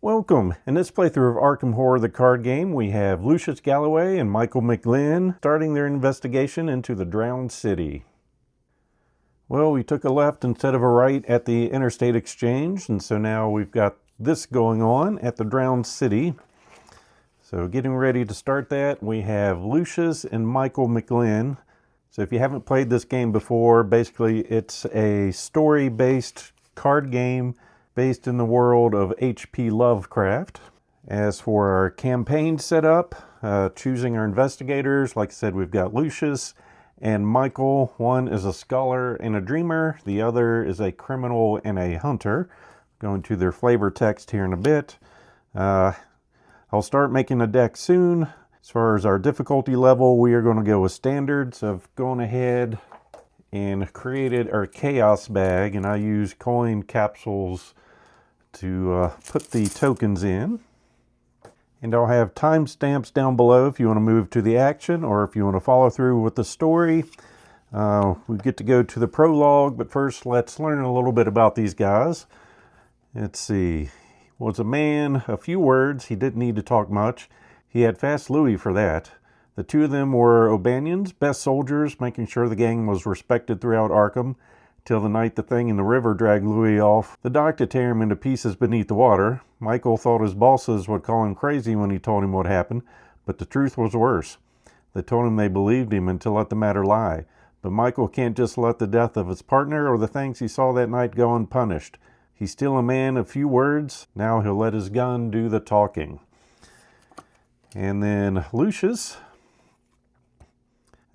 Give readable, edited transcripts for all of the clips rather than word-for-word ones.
Welcome! In this playthrough of Arkham Horror the card game, we have Lucius Galloway and Michael McGlynn starting their investigation into the drowned city. Well, we took a left instead of a right at the interstate exchange, and so now we've got this going on at the drowned city. So getting ready to start that, we have Lucius and Michael McGlynn. So if you haven't played this game before, basically it's a story-based card game based in the world of H.P. Lovecraft. As for our campaign setup, choosing our investigators, like I said, we've got Lucius and Michael. One is a scholar and a dreamer. The other is a criminal and a hunter. Going to their flavor text here in a bit. I'll start making a deck soon. As far as our difficulty level, we are going to go with standard. So I've gone ahead and created our chaos bag, and I use coin capsules to put the tokens in. And I'll have timestamps down below if you want to move to the action or if you want to follow through with the story. We get to go to the prologue, but first let's learn a little bit about these guys. Let's see. Was a man, a few words, he didn't need to talk much. He had fast Louis for that. The two of them were O'Banions, best soldiers, making sure the gang was respected throughout Arkham, till the night the thing in the river dragged Louis off the dock to tear him into pieces beneath the water. Michael thought his bosses would call him crazy when he told him what happened, but the truth was worse. They told him they believed him and to let the matter lie. But Michael can't just let the death of his partner or the things he saw that night go unpunished. He's still a man of few words. Now he'll let his gun do the talking. And then Lucius,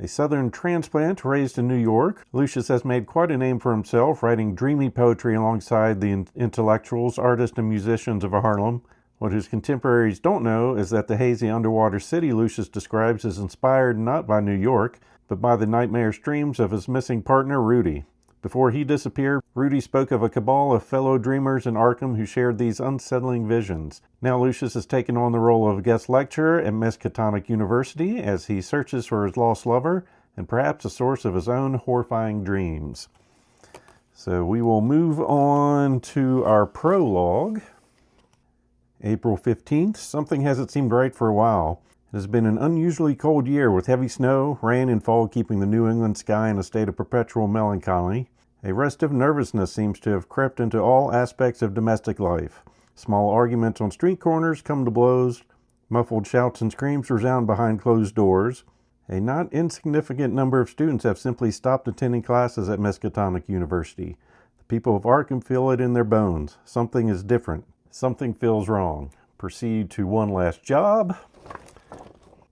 a southern transplant raised in New York. Lucius has made quite a name for himself, writing dreamy poetry alongside the intellectuals, artists, and musicians of Harlem. What his contemporaries don't know is that the hazy underwater city Lucius describes is inspired not by New York, but by the nightmarish dreams of his missing partner, Rudy. Before he disappeared, Rudy spoke of a cabal of fellow dreamers in Arkham who shared these unsettling visions. Now Lucius has taken on the role of guest lecturer at Miscellany University as he searches for his lost lover and perhaps a source of his own horrifying dreams. So we will move on to our prologue. April 15th. Something hasn't seemed right for a while. It has been an unusually cold year with heavy snow, rain, and fog keeping the New England sky in a state of perpetual melancholy. A restive nervousness seems to have crept into all aspects of domestic life. Small arguments on street corners come to blows. Muffled shouts and screams resound behind closed doors. A not insignificant number of students have simply stopped attending classes at Miscellany University. The people of Arkham feel it in their bones. Something is different. Something feels wrong. Proceed to one last job.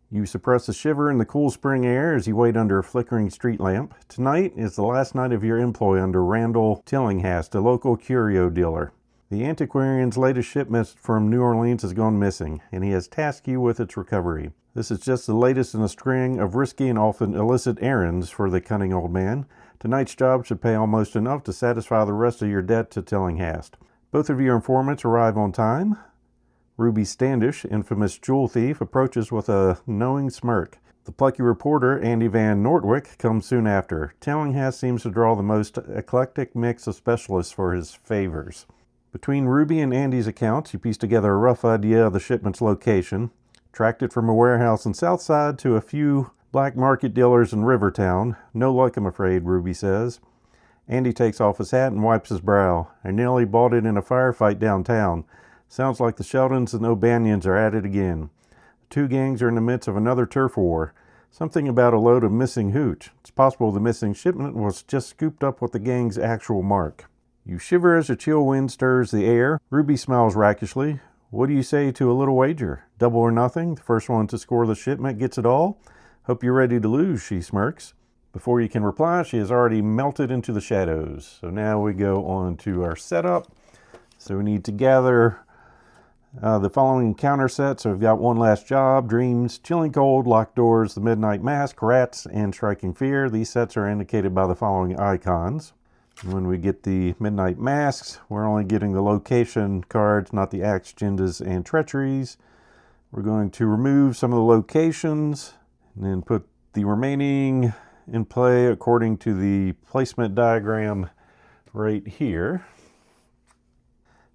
You suppress a shiver in the cool spring air as you wait under a flickering street lamp. Tonight is the last night of your employ under Randall Tillinghast, a local curio dealer. The antiquarian's latest shipment from New Orleans has gone missing, and he has tasked you with its recovery. This is just the latest in a string of risky and often illicit errands for the cunning old man. Tonight's job should pay almost enough to satisfy the rest of your debt to Tillinghast. Both of your informants arrive on time. Ruby Standish, infamous jewel thief, approaches with a knowing smirk. The plucky reporter, Andy Van Nortwick, comes soon after. Tillinghast seems to draw the most eclectic mix of specialists for his favors. Between Ruby and Andy's accounts, you piece together a rough idea of the shipment's location. Tracked it from a warehouse in Southside to a few black market dealers in Rivertown. No luck, I'm afraid, Ruby says. Andy takes off his hat and wipes his brow. I nearly bought it in a firefight downtown. Sounds like the Sheldons and O'Banions are at it again. The two gangs are in the midst of another turf war. Something about a load of missing hooch. It's possible the missing shipment was just scooped up with the gang's actual mark. You shiver as a chill wind stirs the air. Ruby smiles rakishly. What do you say to a little wager? Double or nothing? The first one to score the shipment gets it all? Hope you're ready to lose, she smirks. Before you can reply, she has already melted into the shadows. So now we go on to our setup. So we need to gather the following encounter sets. So we've got One Last Job, Dreams, Chilling Cold, Locked Doors, The Midnight Mask, Rats, and Striking Fear. These sets are indicated by the following icons. And when we get the Midnight Masks, we're only getting the location cards, not the acts, agendas, and treacheries. We're going to remove some of the locations and then put the remaining in play according to the placement diagram right here.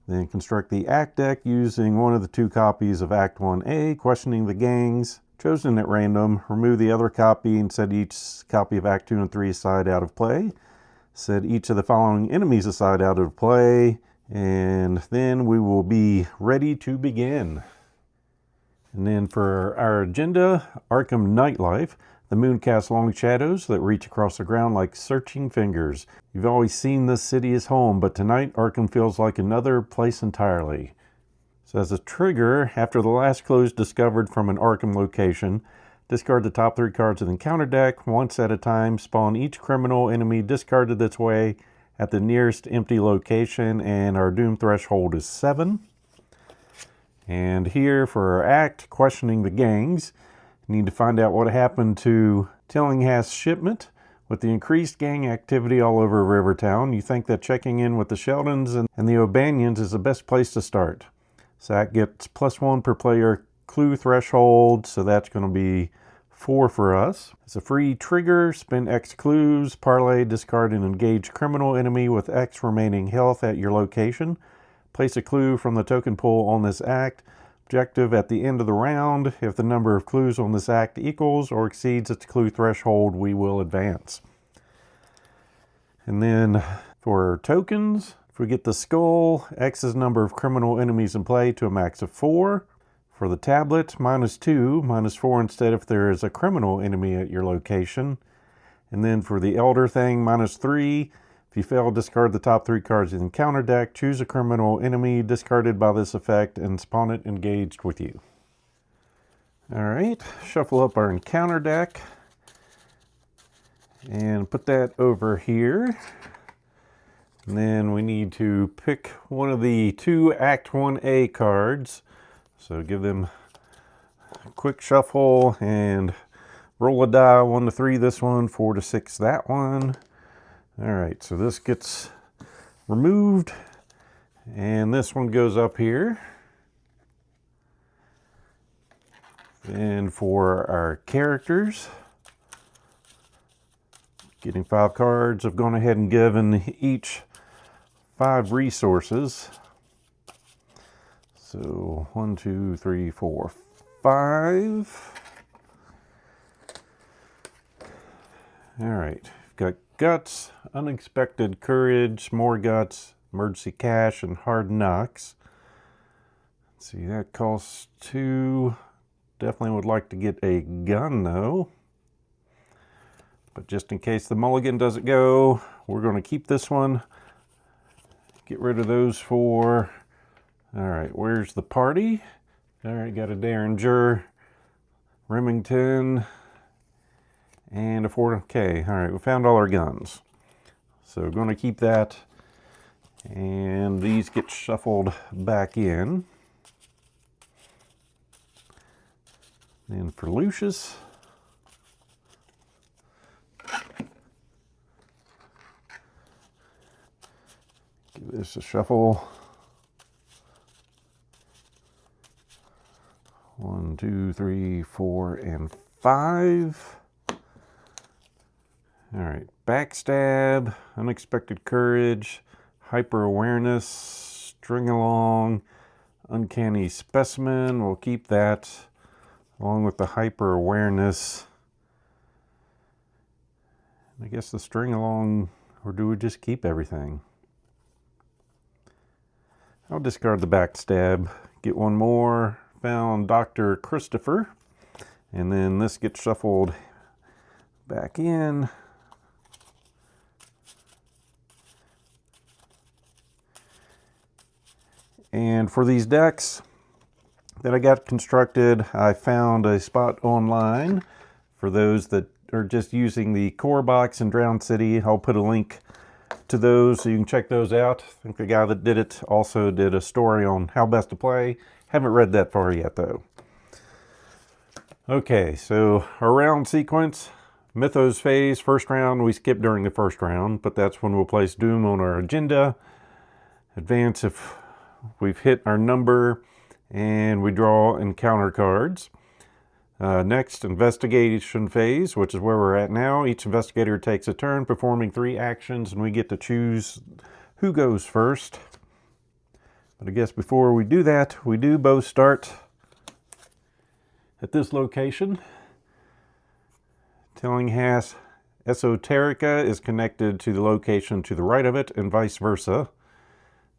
Then construct the Act deck using one of the 2 copies of Act 1A, questioning the gangs chosen at random. Remove the other copy and set each copy of Act 2 and 3 aside out of play. Set each of the following enemies aside out of play, and then we will be ready to begin. And then for our agenda, Arkham Nightlife. The moon casts long shadows that reach across the ground like searching fingers. You've always seen this city as home, but tonight Arkham feels like another place entirely. So as a trigger, after the last clue is discovered from an Arkham location, discard the top 3 cards of the encounter deck once at a time. Spawn each criminal enemy discarded this way at the nearest empty location, and our doom threshold is 7. And here for our act, questioning the gangs. Need to find out what happened to Tillinghass's shipment. With the increased gang activity all over Rivertown, you think that checking in with the Sheldons and the O'Banions is the best place to start. So that gets +1 per player clue threshold, so that's going to be 4 for us. It's a free trigger. Spend X clues, parlay, discard an engaged criminal enemy with X remaining health at your location. Place a clue from the token pool on this act. Objective at the end of the round, if the number of clues on this act equals or exceeds its clue threshold, we will advance. And then for tokens, if we get the skull, X's number of criminal enemies in play to a max of 4. For the tablet, -2, -4 instead if there is a criminal enemy at your location. And then for the elder thing, -3. If you fail, discard the top 3 cards in the encounter deck, choose a criminal enemy discarded by this effect, and spawn it engaged with you. Alright, shuffle up our encounter deck, and put that over here. And then we need to pick one of the 2 Act 1A cards. So give them a quick shuffle, and roll a die, 1 to 3 this one, 4 to 6 that one. All right, so this gets removed, and this one goes up here. Then for our characters, getting 5 cards, I've gone ahead and given each 5 resources. So 1, 2, 3, 4, 5. All right, got Guts, Unexpected Courage, More Guts, Emergency Cash, and Hard Knocks. Let's see, that costs 2. Definitely would like to get a gun though. But just in case the mulligan doesn't go, we're going to keep this one. Get rid of those 4. All right, where's the party? All right, got a Derringer, Remington, and a 4K. All right, we found all our guns. So we're going to keep that. And these get shuffled back in. And for Lucius, give this a shuffle. 1, 2, 3, 4, and 5. All right, Backstab, Unexpected Courage, Hyper Awareness, String Along, Uncanny Specimen. We'll keep that along with the Hyper Awareness. I guess the String Along, or do we just keep everything? I'll discard the Backstab, get one more. Found Dr. Christopher, and then this gets shuffled back in. And for these decks that I got constructed, I found a spot online for those that are just using the core box in Drown City. I'll put a link to those so you can check those out. I think the guy that did it also did a story on how best to play. Haven't read that far yet though. Okay, so our round sequence, Mythos phase, first round, we skip during the first round, but that's when we'll place Doom on our agenda. Advance if we've hit our number, and we draw encounter cards. Next, investigation phase, which is where we're at now. Each investigator takes a turn performing 3 actions, and we get to choose who goes first. But I guess before we do that, we do both start at this location. Tillinghast Esoterica is connected to the location to the right of it, and vice versa.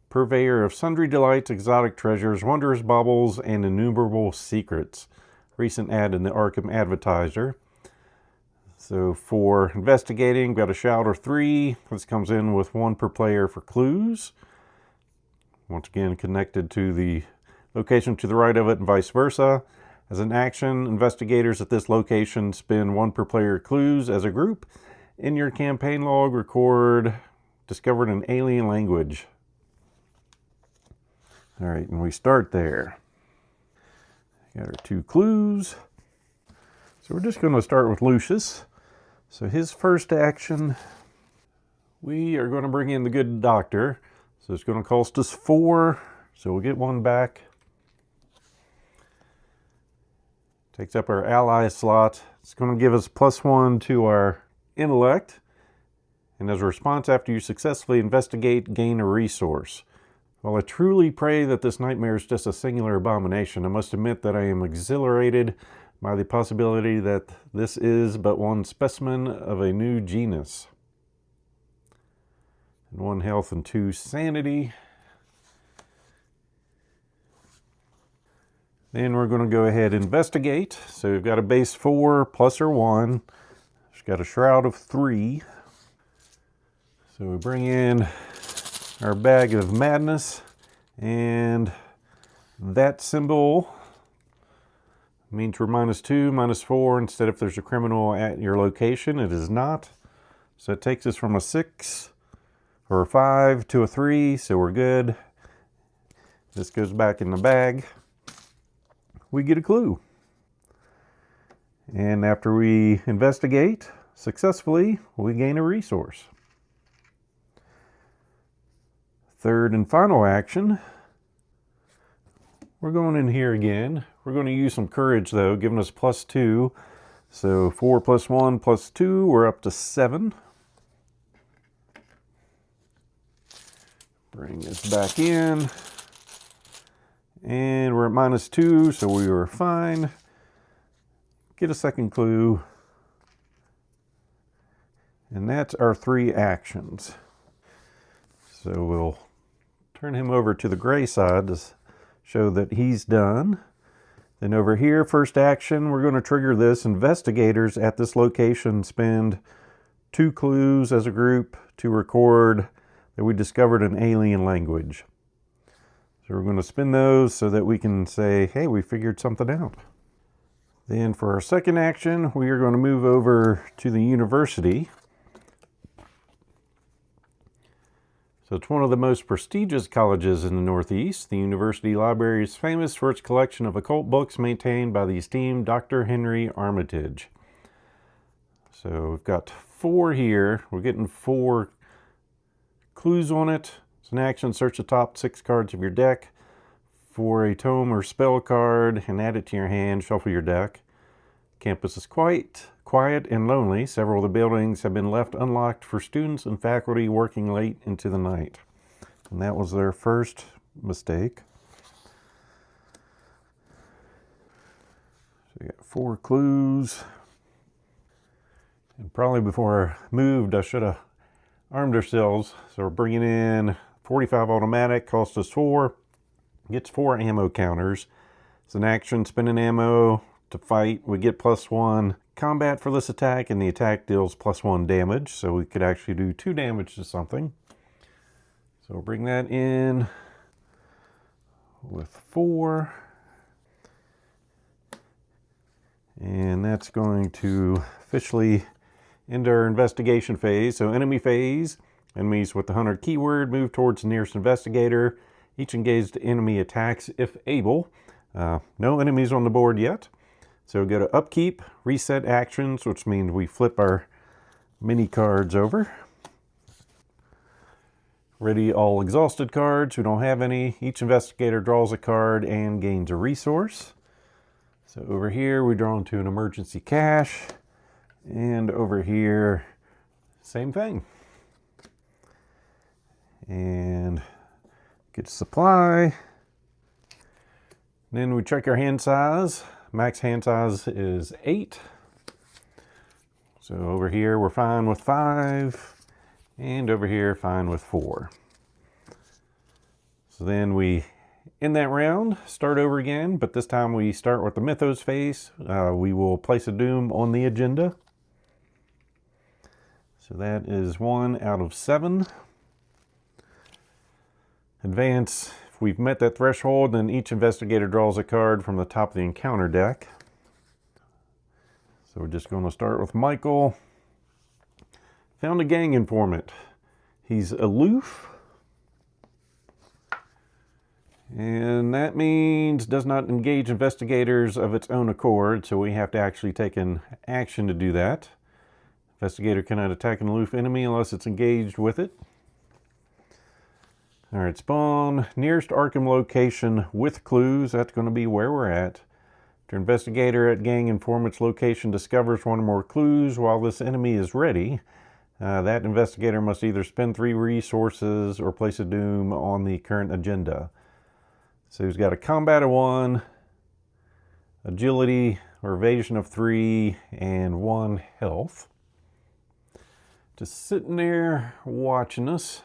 Purveyor of sundry delights, exotic treasures, wondrous baubles, and innumerable secrets. Recent ad in the Arkham Advertiser. So for investigating, we've got a shout of 3. This comes in with 1 per player for clues. Once again, connected to the location to the right of it and vice versa. As an action, investigators at this location spend 1 per player clues as a group. In your campaign log, record discovered an alien language. All right, and we start there. Got our 2 clues. So we're just going to start with Lucius. So his first action, we are going to bring in the good doctor. So it's going to cost us 4, so we'll get 1 back. Takes up our ally slot. It's going to give us +1 to our intellect. And as a response, after you successfully investigate, gain a resource. While I truly pray that this nightmare is just a singular abomination, I must admit that I am exhilarated by the possibility that this is but one specimen of a new genus. And 1 health and 2 sanity. Then we're going to go ahead and investigate. So we've got a base 4 plus or 1. She's got a shroud of 3. So we bring in our bag of madness, and that symbol means we're -2, -4, instead if there's a criminal at your location. It is not. So it takes us from a 6 or a 5 to a 3, so we're good. This goes back in the bag. We get a clue. And after we investigate successfully, we gain a resource. Third and final action, we're going in here again. We're going to use some courage though, giving us +2. So 4 + 1 + 2, we're up to 7. Bring this back in. And we're at -2, so we were fine. Get a second clue. And that's our 3 actions. So we'll turn him over to the gray side to show that he's done. Then over here, first action, we're going to trigger this. Investigators at this location spend 2 clues as a group to record that we discovered an alien language. So we're going to spin those so that we can say, hey, we figured something out. Then for our second action, we are going to move over to the university. So it's one of the most prestigious colleges in the Northeast. The university library is famous for its collection of occult books maintained by the esteemed Dr. Henry Armitage. So we've got 4 here. We're getting 4 clues on it. It's an action, search the top 6 cards of your deck for a tome or spell card and add it to your hand, shuffle your deck. Campus is quite quiet and lonely. Several of the buildings have been left unlocked for students and faculty working late into the night. And that was their first mistake. So we got 4 clues. And probably before I moved, I should have armed ourselves. So we're bringing in 45 automatic, cost us 4, gets 4 ammo counters. It's an action, spending ammo to fight. We get +1 combat for this attack, and the attack deals +1 damage. So we could actually do 2 damage to something. So we'll bring that in with 4. And that's going to officially end our investigation phase. So enemy phase. Enemies with the hunter keyword move towards the nearest investigator. Each engaged enemy attacks if able. No enemies on the board yet. So go to upkeep, reset actions, which means we flip our mini cards over. Ready all exhausted cards. We don't have any. Each investigator draws a card and gains a resource. So over here we draw into an emergency cache. And over here, same thing. And Get supply. Then we check our hand size. Max hand size is 8. So over here we're fine with 5, and over here fine with 4. So then we end that round, start over again, but this time we start with the Mythos phase. We will place a doom on the agenda. So that is 1 out of 7. Advance. If we've met that threshold, then each investigator draws a card from the top of the encounter deck. So we're just going to start with Michael. Found a gang informant. He's aloof. And that means does not engage investigators of its own accord, so we have to actually take an action to do that. Investigator cannot attack an aloof enemy unless it's engaged with it. Alright, spawn. Nearest Arkham location with clues. That's going to be where we're at. Your investigator at gang informant's location discovers one or more clues while this enemy is ready. That investigator must either spend 3 resources or place a doom on the current agenda. So he's got a combat of 1, agility or evasion of 3, and 1 health. Just sitting there watching us.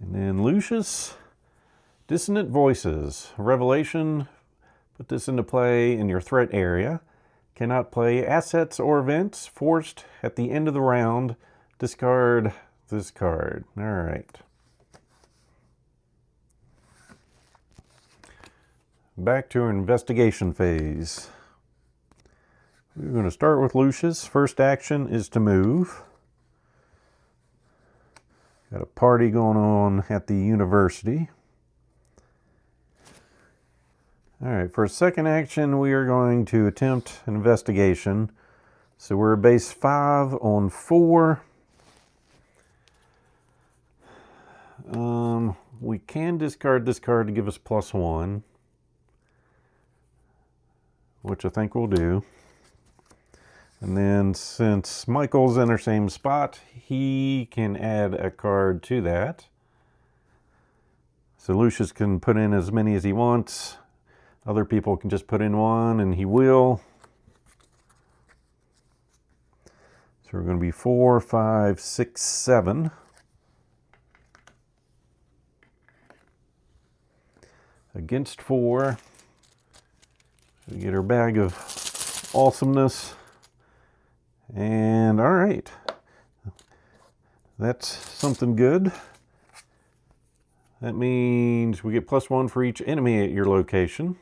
And then Lucius, Dissonant Voices, Revelation, put this into play in your threat area. Cannot play assets or events, forced at the end of the round, discard this card. All right. Back to our investigation phase. We're going to start with Lucius. First action is to move. Got a party going on at the university. All right, for a second action, we are going to attempt an investigation. So we're base 5 on 4. We can discard this card to give us +1, which I think we'll do. And then since Michael's in our same spot, he can add a card to that. So Lucius can put in as many as he wants. Other people can just put in 1, and he will. So we're going to be 4, 5, 6, 7. Against 4. So we get our bag of awesomeness. And all right, that's something good. That means we get +1 for each enemy at your location.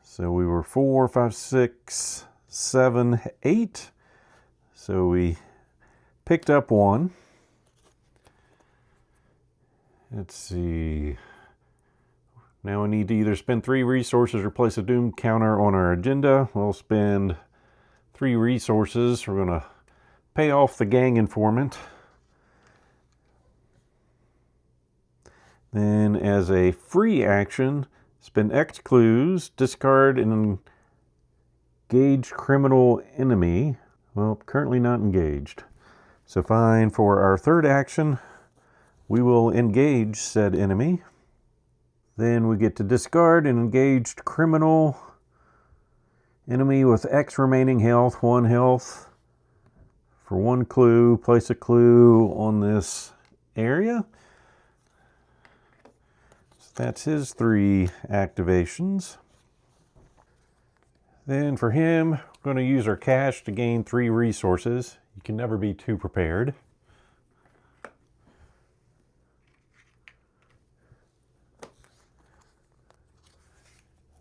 So we were 4, 5, 6, 7, 8. So we picked up 1. Let's see. Now we need to either spend 3 resources or place a doom counter on our agenda. We'll spend 3 resources. We're going to pay off the gang informant. Then as a free action, spend X clues, discard an engaged criminal enemy. Well, currently not engaged. So fine, for our third action, we will engage said enemy. Then we get to discard an engaged criminal enemy with X remaining health, 1 health. For 1 clue, place a clue on this area. So that's his 3 activations. Then for him, we're going to use our cash to gain 3 resources. You can never be too prepared.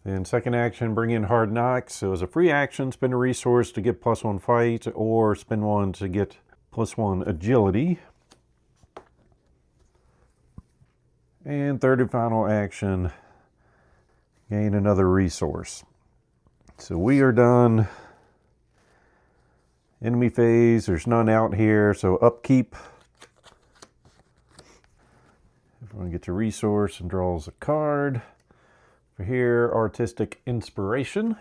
Then second action, bring in Hard Knocks. So as a free action, spend a resource to get +1 fight, or spend 1 to get +1 agility. And third and final action, gain another resource. So we are done. Enemy phase, there's none out here, so upkeep. Everyone gets a resource and draws a card. For here, Artistic Inspiration.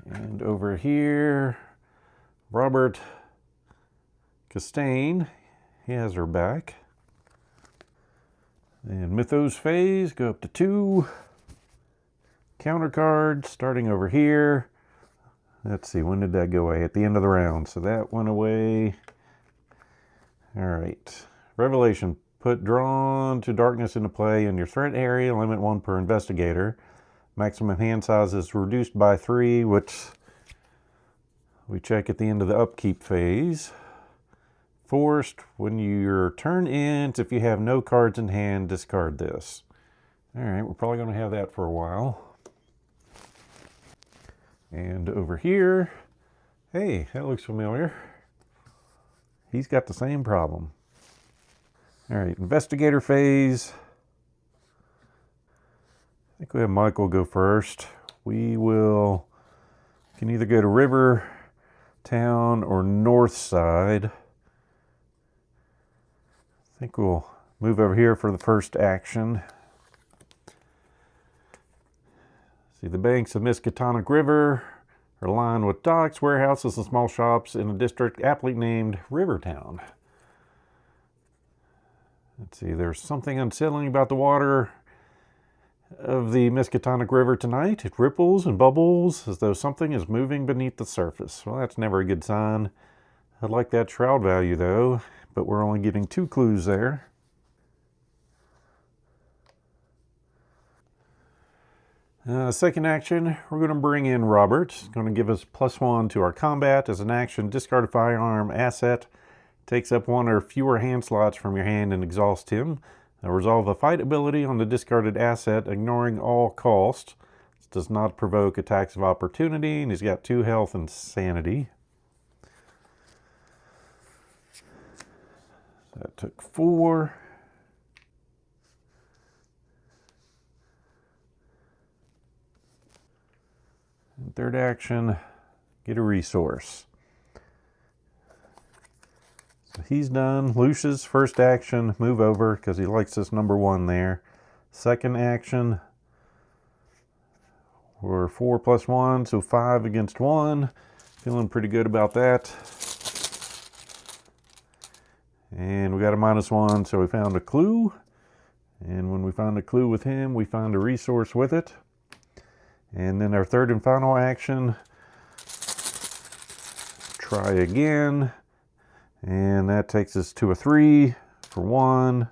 And over here, Robert Castaigne, he has her back. And Mythos phase, go up to 2. Counter card, starting over here. Let's see, when did that go away? At the end of the round. So that went away. All right. Revelation. Put Drawn to Darkness into play in your threat area. Limit 1 per investigator. Maximum hand size is reduced by 3, which we check at the end of the upkeep phase. Forced. When your turn ends, if you have no cards in hand, discard this. All right, we're probably going to have that for a while. And over here, hey, that looks familiar. He's got the same problem. All right, investigator phase. I think we have Michael go first. We can either go to River, Town, or North Side. I think we'll move over here for the first action. See, the banks of Miskatonic River are lined with docks, warehouses, and small shops in a district aptly named Rivertown. Let's see, there's something unsettling about the water of the Miskatonic River tonight. It ripples and bubbles as though something is moving beneath the surface. Well, that's never a good sign. I'd like that shroud value, though, but we're only getting 2 clues there. Second action, we're going to bring in Robert. He's going to give us +1 to our combat. As an action, discard a firearm asset. Takes up 1 or fewer hand slots from your hand and exhausts him. Resolve a fight ability on the discarded asset, ignoring all cost. This does not provoke attacks of opportunity, and he's got 2 health and sanity. That took 4. And third action, get a resource. So he's done. Lucius, first action, move over because he likes this number 1 there. Second action, we're 4 + 1, so 5 against 1. Feeling pretty good about that. And we got a -1, so we found a clue. And when we found a clue with him, we found a resource with it. And then our third and final action, try again. And that takes us to a 3 for 1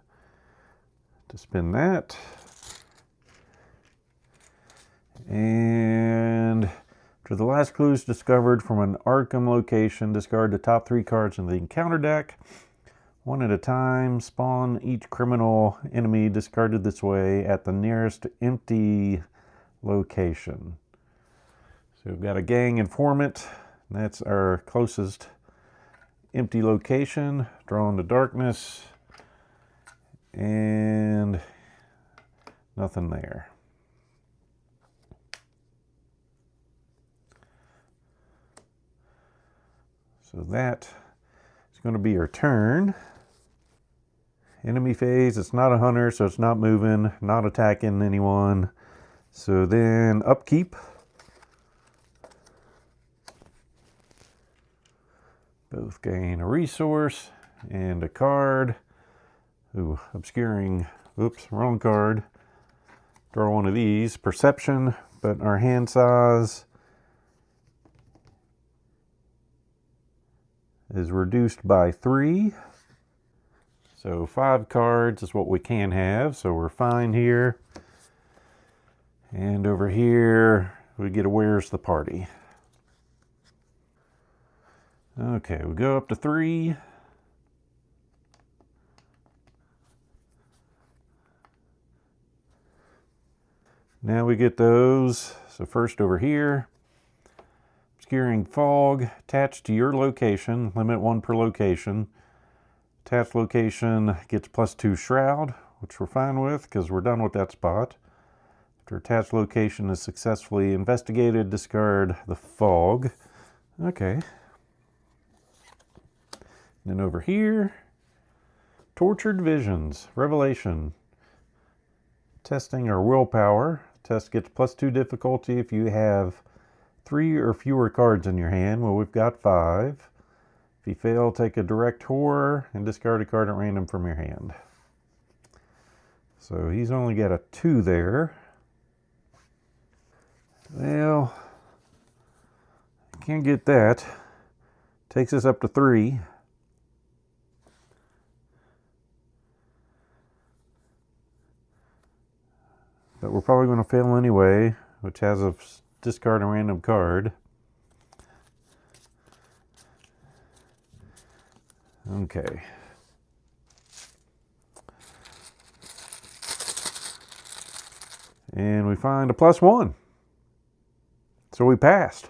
to spin that. And after the last clue is discovered from an Arkham location, discard the top 3 cards in the encounter deck. 1 at a time, spawn each criminal enemy discarded this way at the nearest empty location. So we've got a gang informant. That's our closest empty location. Drawn to Darkness. And nothing there. So that is going to be our turn. Enemy phase, it's not a hunter, so it's not moving, not attacking anyone. So then upkeep. Both gain a resource and a card. Ooh, obscuring, oops, wrong card. Draw 1 of these. Perception, but our hand size is reduced by 3. So 5 cards is what we can have, so we're fine here. And over here, we get a Where's the Party? Okay, we go up to 3. Now we get those. So first over here, obscuring fog, attached to your location, limit 1 per location. Attached location gets +2 shroud, which we're fine with because we're done with that spot. After attached location is successfully investigated, discard the fog. Okay. Then over here, tortured visions, revelation. Testing our willpower. Test gets +2 difficulty if you have 3 or fewer cards in your hand. Well, we've got 5. If you fail, take a direct horror and discard a card at random from your hand. So he's only got a 2 there. Well, can't get that. Takes us up to 3. But we're probably going to fail anyway, which has a discard a random card. Okay. And we find a +1. So we passed.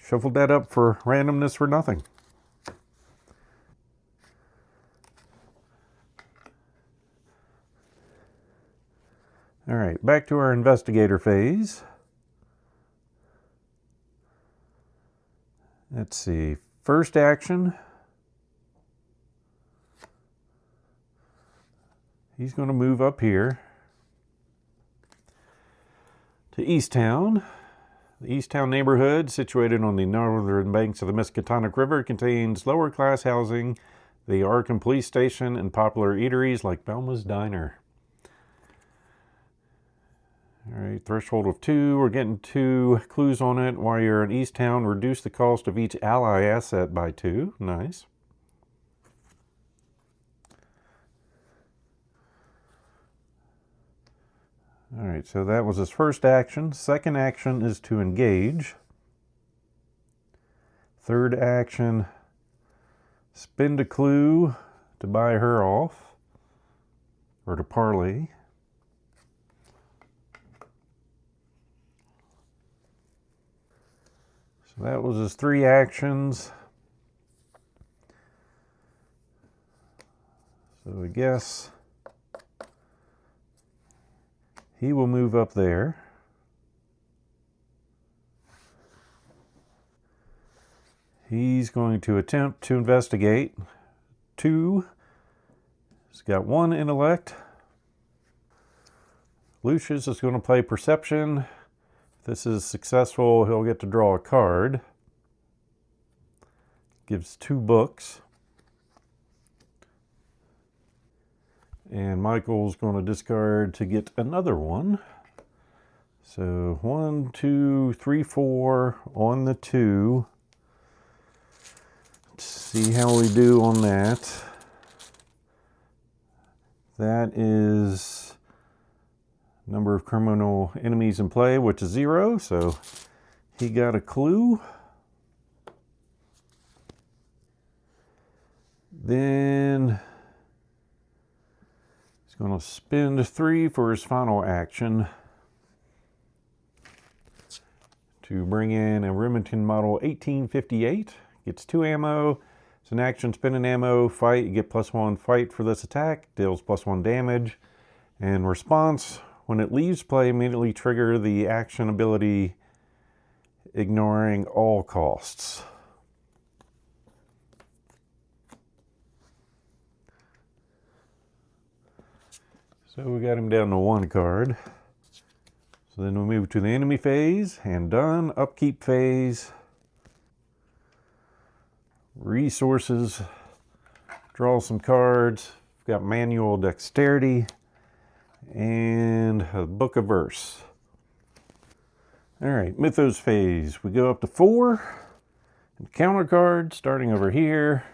Shuffled that up for randomness for nothing. All right, back to our investigator phase. Let's see, first action. He's going to move up here to Easttown. The Easttown neighborhood, situated on the northern banks of the Miscellany River, contains lower class housing, the Arkham police station, and popular eateries like Belma's Diner. All right, threshold of 2. We're getting 2 clues on it. While you're in Easttown, reduce the cost of each ally asset by 2. Nice. All right, so that was his first action. Second action is to engage. Third action, spend a clue to buy her off, or to parley. So that was his 3 actions. So I guess he will move up there. He's going to attempt to investigate. 2. He's got 1 intellect. Lucius is going to play perception. If this is successful, he'll get to draw a card. Gives 2 books. And Michael's going to discard to get another 1. So 1, 2, 3, 4 on the 2. Let's see how we do on that. That is number of criminal enemies in play, which is 0. So he got a clue. Then going to spend 3 for his final action to bring in a Remington Model 1858. Gets 2 ammo. It's an action, spend an ammo, fight. You get +1 fight for this attack. Deals +1 damage. And response, when it leaves play, immediately trigger the action ability ignoring all costs. So we got him down to 1 card. So then we move to the enemy phase, and done. Upkeep phase. Resources. Draw some cards. We've got manual dexterity and a book of verse. All right, mythos phase. We go up to 4. And counter card, starting over here.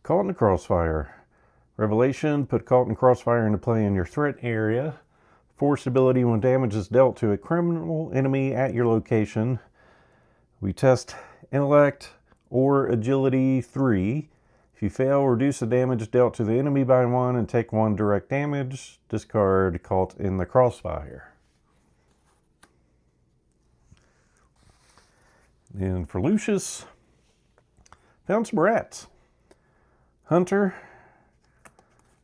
Caught in the crossfire. Revelation, put Caught in Crossfire into play in your threat area. Force ability, when damage is dealt to a criminal enemy at your location. We test Intellect or Agility 3. If you fail, reduce the damage dealt to the enemy by 1 and take 1 direct damage. Discard Caught in the Crossfire. And for Lucius, found some rats. Hunter.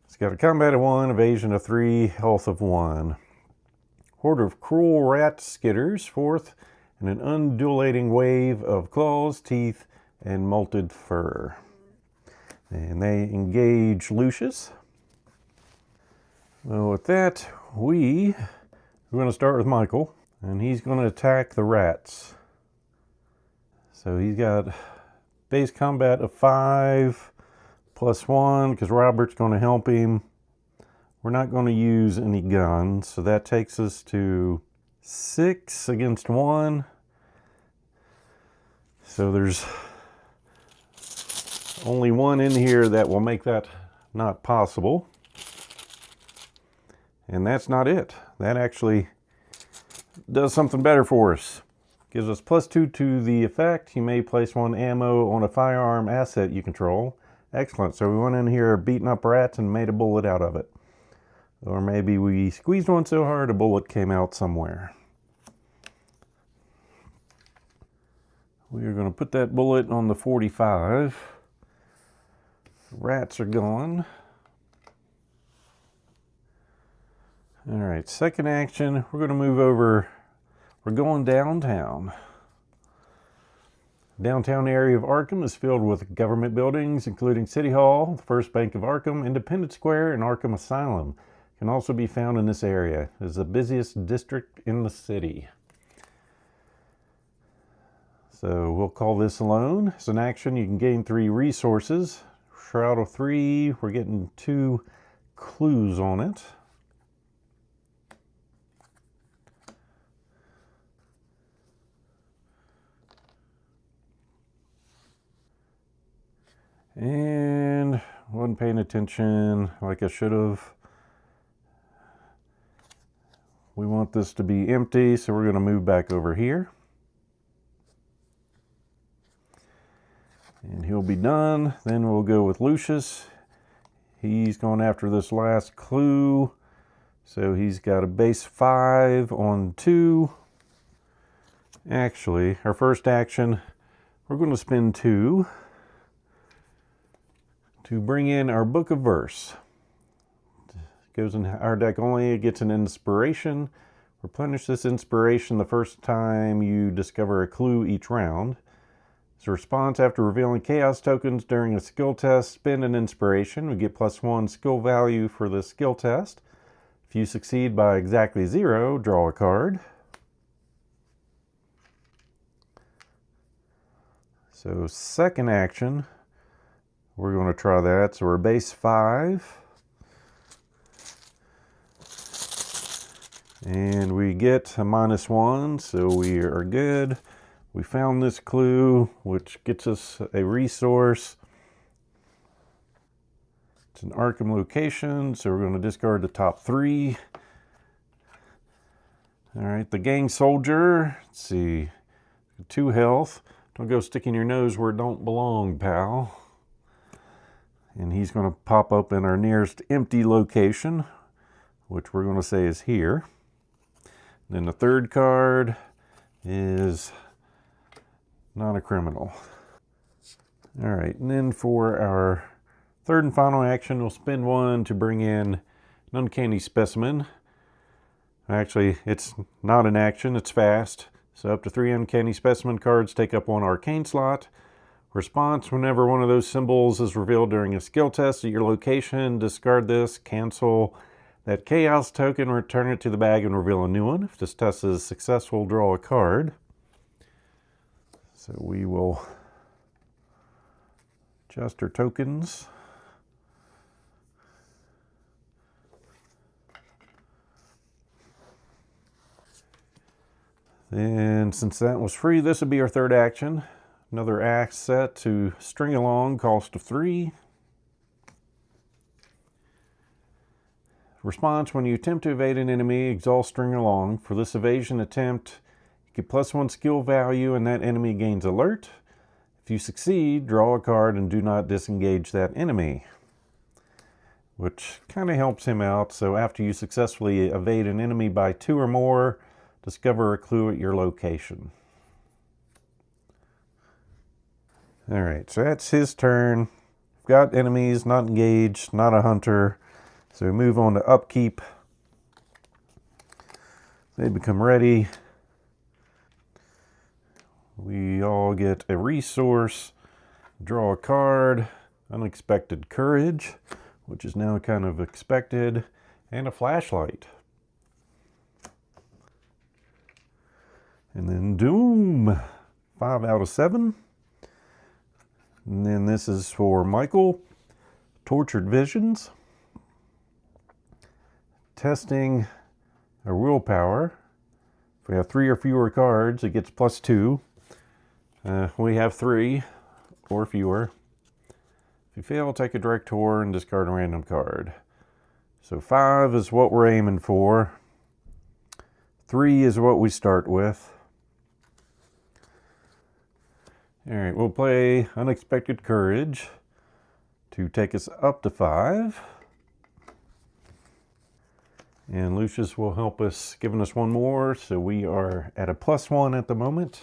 It's got a combat of 1, evasion of 3, health of 1. Horde of cruel rat skitters forth in an undulating wave of claws, teeth, and molted fur. And they engage Lucius. Well, with that, we're going to start with Michael. And he's going to attack the rats. So he's got base combat of 5 plus 1 because Robert's going to help him. We're not going to use any guns, so that takes us to 6 against 1. So there's only one in here that will make that not possible. And that's not it. That actually does something better for us. Gives us +2 to the effect. You may place 1 ammo on a firearm asset you control. Excellent. So we went in here beating up rats and made a bullet out of it. Or maybe we squeezed one so hard a bullet came out somewhere. We are going to put that bullet on the 45. Rats are gone. All right, second action, we're going to move over. We're going downtown. Downtown area of Arkham is filled with government buildings, including City Hall, the First Bank of Arkham, Independence Square, and Arkham Asylum. Can also be found in this area. It is the busiest district in the city. So we'll call this alone. As an action, you can gain 3 resources. Shroud of 3, we're getting 2 clues on it. And wasn't paying attention like I should have. We want this to be empty, so we're going to move back over here. And he'll be done. Then we'll go with Lucius. He's going after this last clue. So he's got a base 5 on 2. Actually, our first action, we're going to spend 2 to bring in our Book of Verse. Goes in our deck only, it gets an inspiration. Replenish this inspiration the first time you discover a clue each round. As a response after revealing chaos tokens during a skill test, spend an inspiration. We get +1 skill value for the skill test. If you succeed by exactly 0, draw a card. So second action, we're going to try that. So we're base 5. And we get a -1, so we are good. We found this clue, which gets us a resource. It's an Arkham location, so we're going to discard the top 3. All right, the gang soldier. Let's see, 2 health. Don't go sticking your nose where it don't belong, pal. And he's going to pop up in our nearest empty location, which we're going to say is here. Then the third card is not a criminal. All right, and then for our third and final action, we'll spend 1 to bring in an uncanny specimen. Actually, it's not an action, it's fast. So up to 3 uncanny specimen cards take up 1 arcane slot. Response, whenever one of those symbols is revealed during a skill test at your location, discard this, cancel that chaos token, return it to the bag and reveal a new one. If this test is successful, draw a card. So we will adjust our tokens. Then since that was free, this would be our third action. Another asset to string along, cost of 3. Response, when you attempt to evade an enemy, exhaust string along. For this evasion attempt, you get +1 skill value and that enemy gains alert. If you succeed, draw a card and do not disengage that enemy, which kind of helps him out. So after you successfully evade an enemy by 2 or more, discover a clue at your location. All right, so that's his turn. We've got enemies, not engaged, not a hunter. So we move on to upkeep. They become ready. We all get a resource, draw a card, unexpected courage, which is now kind of expected, and a flashlight. And then Doom, 5 out of 7. And then this is for Michael, Tortured Visions. Testing our willpower. If we have 3 or fewer cards, it gets +2. We have 3 or fewer. If you fail, take a direct tour and discard a random card. So 5 is what we're aiming for. 3 is what we start with. Alright, we'll play Unexpected Courage to take us up to 5. And Lucius will help us, giving us 1 more, so we are at a +1 at the moment.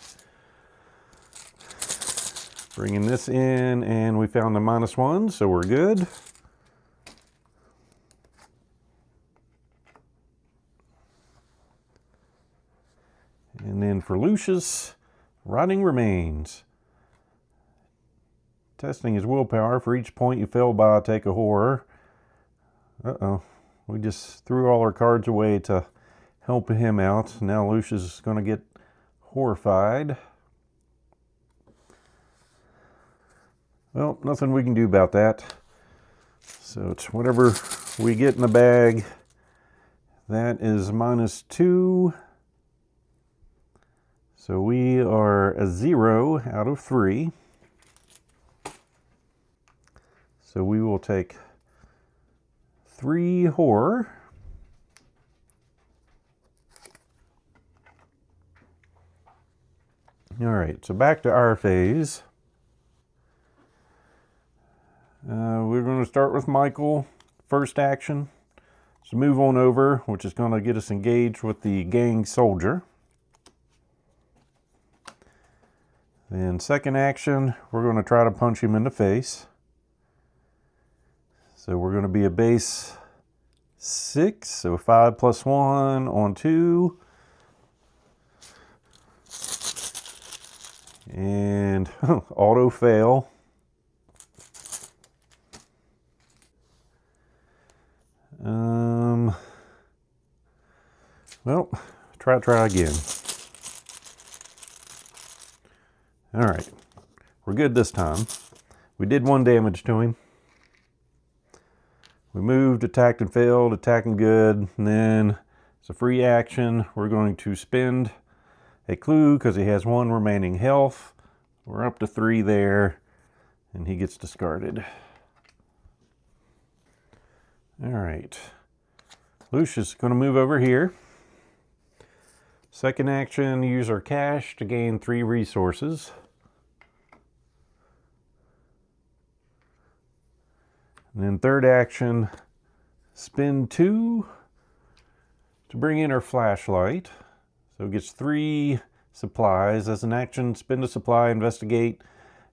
Bringing this in, and we found a -1, so we're good. And then for Lucius, Rotting Remains. Testing his willpower. For each point you fail by, take a horror. Uh-oh. We just threw all our cards away to help him out. Now Lucius is going to get horrified. Well, nothing we can do about that. So it's whatever we get in the bag. That is -2. So we are a 0 out of 3. So we will take 3 horror. All right, so back to our phase. We're going to start with Michael. First action. So move on over, which is going to get us engaged with the gang soldier. Then second action, we're going to try to punch him in the face. So we're going to be a base 6, so 5 + 1 on 2. And auto fail. Well, try again. All right, we're good this time. We did 1 damage to him. We moved, attacked and failed, attacking good, and then it's a free action. We're going to spend a clue because he has 1 remaining health. We're up to 3 there, and he gets discarded. All right, Lucius is going to move over here. Second action, use our cash to gain 3 resources. And then third action, spend 2 to bring in our flashlight. So it gets 3 supplies. As an action, spend a supply, investigate.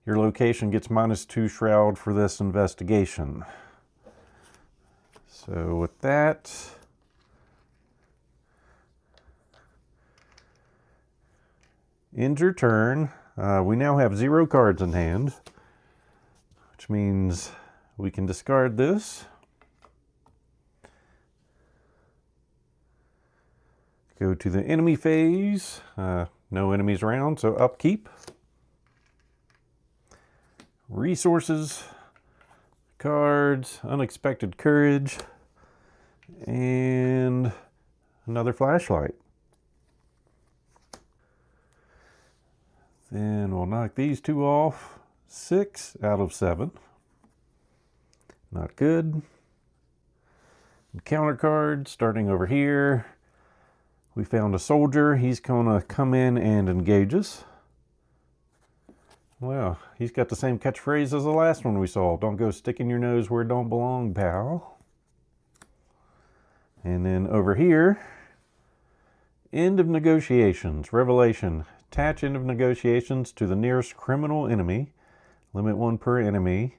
Your location gets -2 shroud for this investigation. So with that, end your turn. We now have 0 cards in hand, which means we can discard this. Go to the enemy phase. No enemies around, so upkeep. Resources, cards, Unexpected Courage, and another flashlight. Then we'll knock these 2 off. 6 out of 7. Not good. Counter card, starting over here. We found a soldier. He's going to come in and engage us. Well, he's got the same catchphrase as the last one we saw. Don't go sticking your nose where it don't belong, pal. And then over here, end of negotiations. Revelation. Attach end of negotiations to the nearest criminal enemy. Limit 1 per enemy.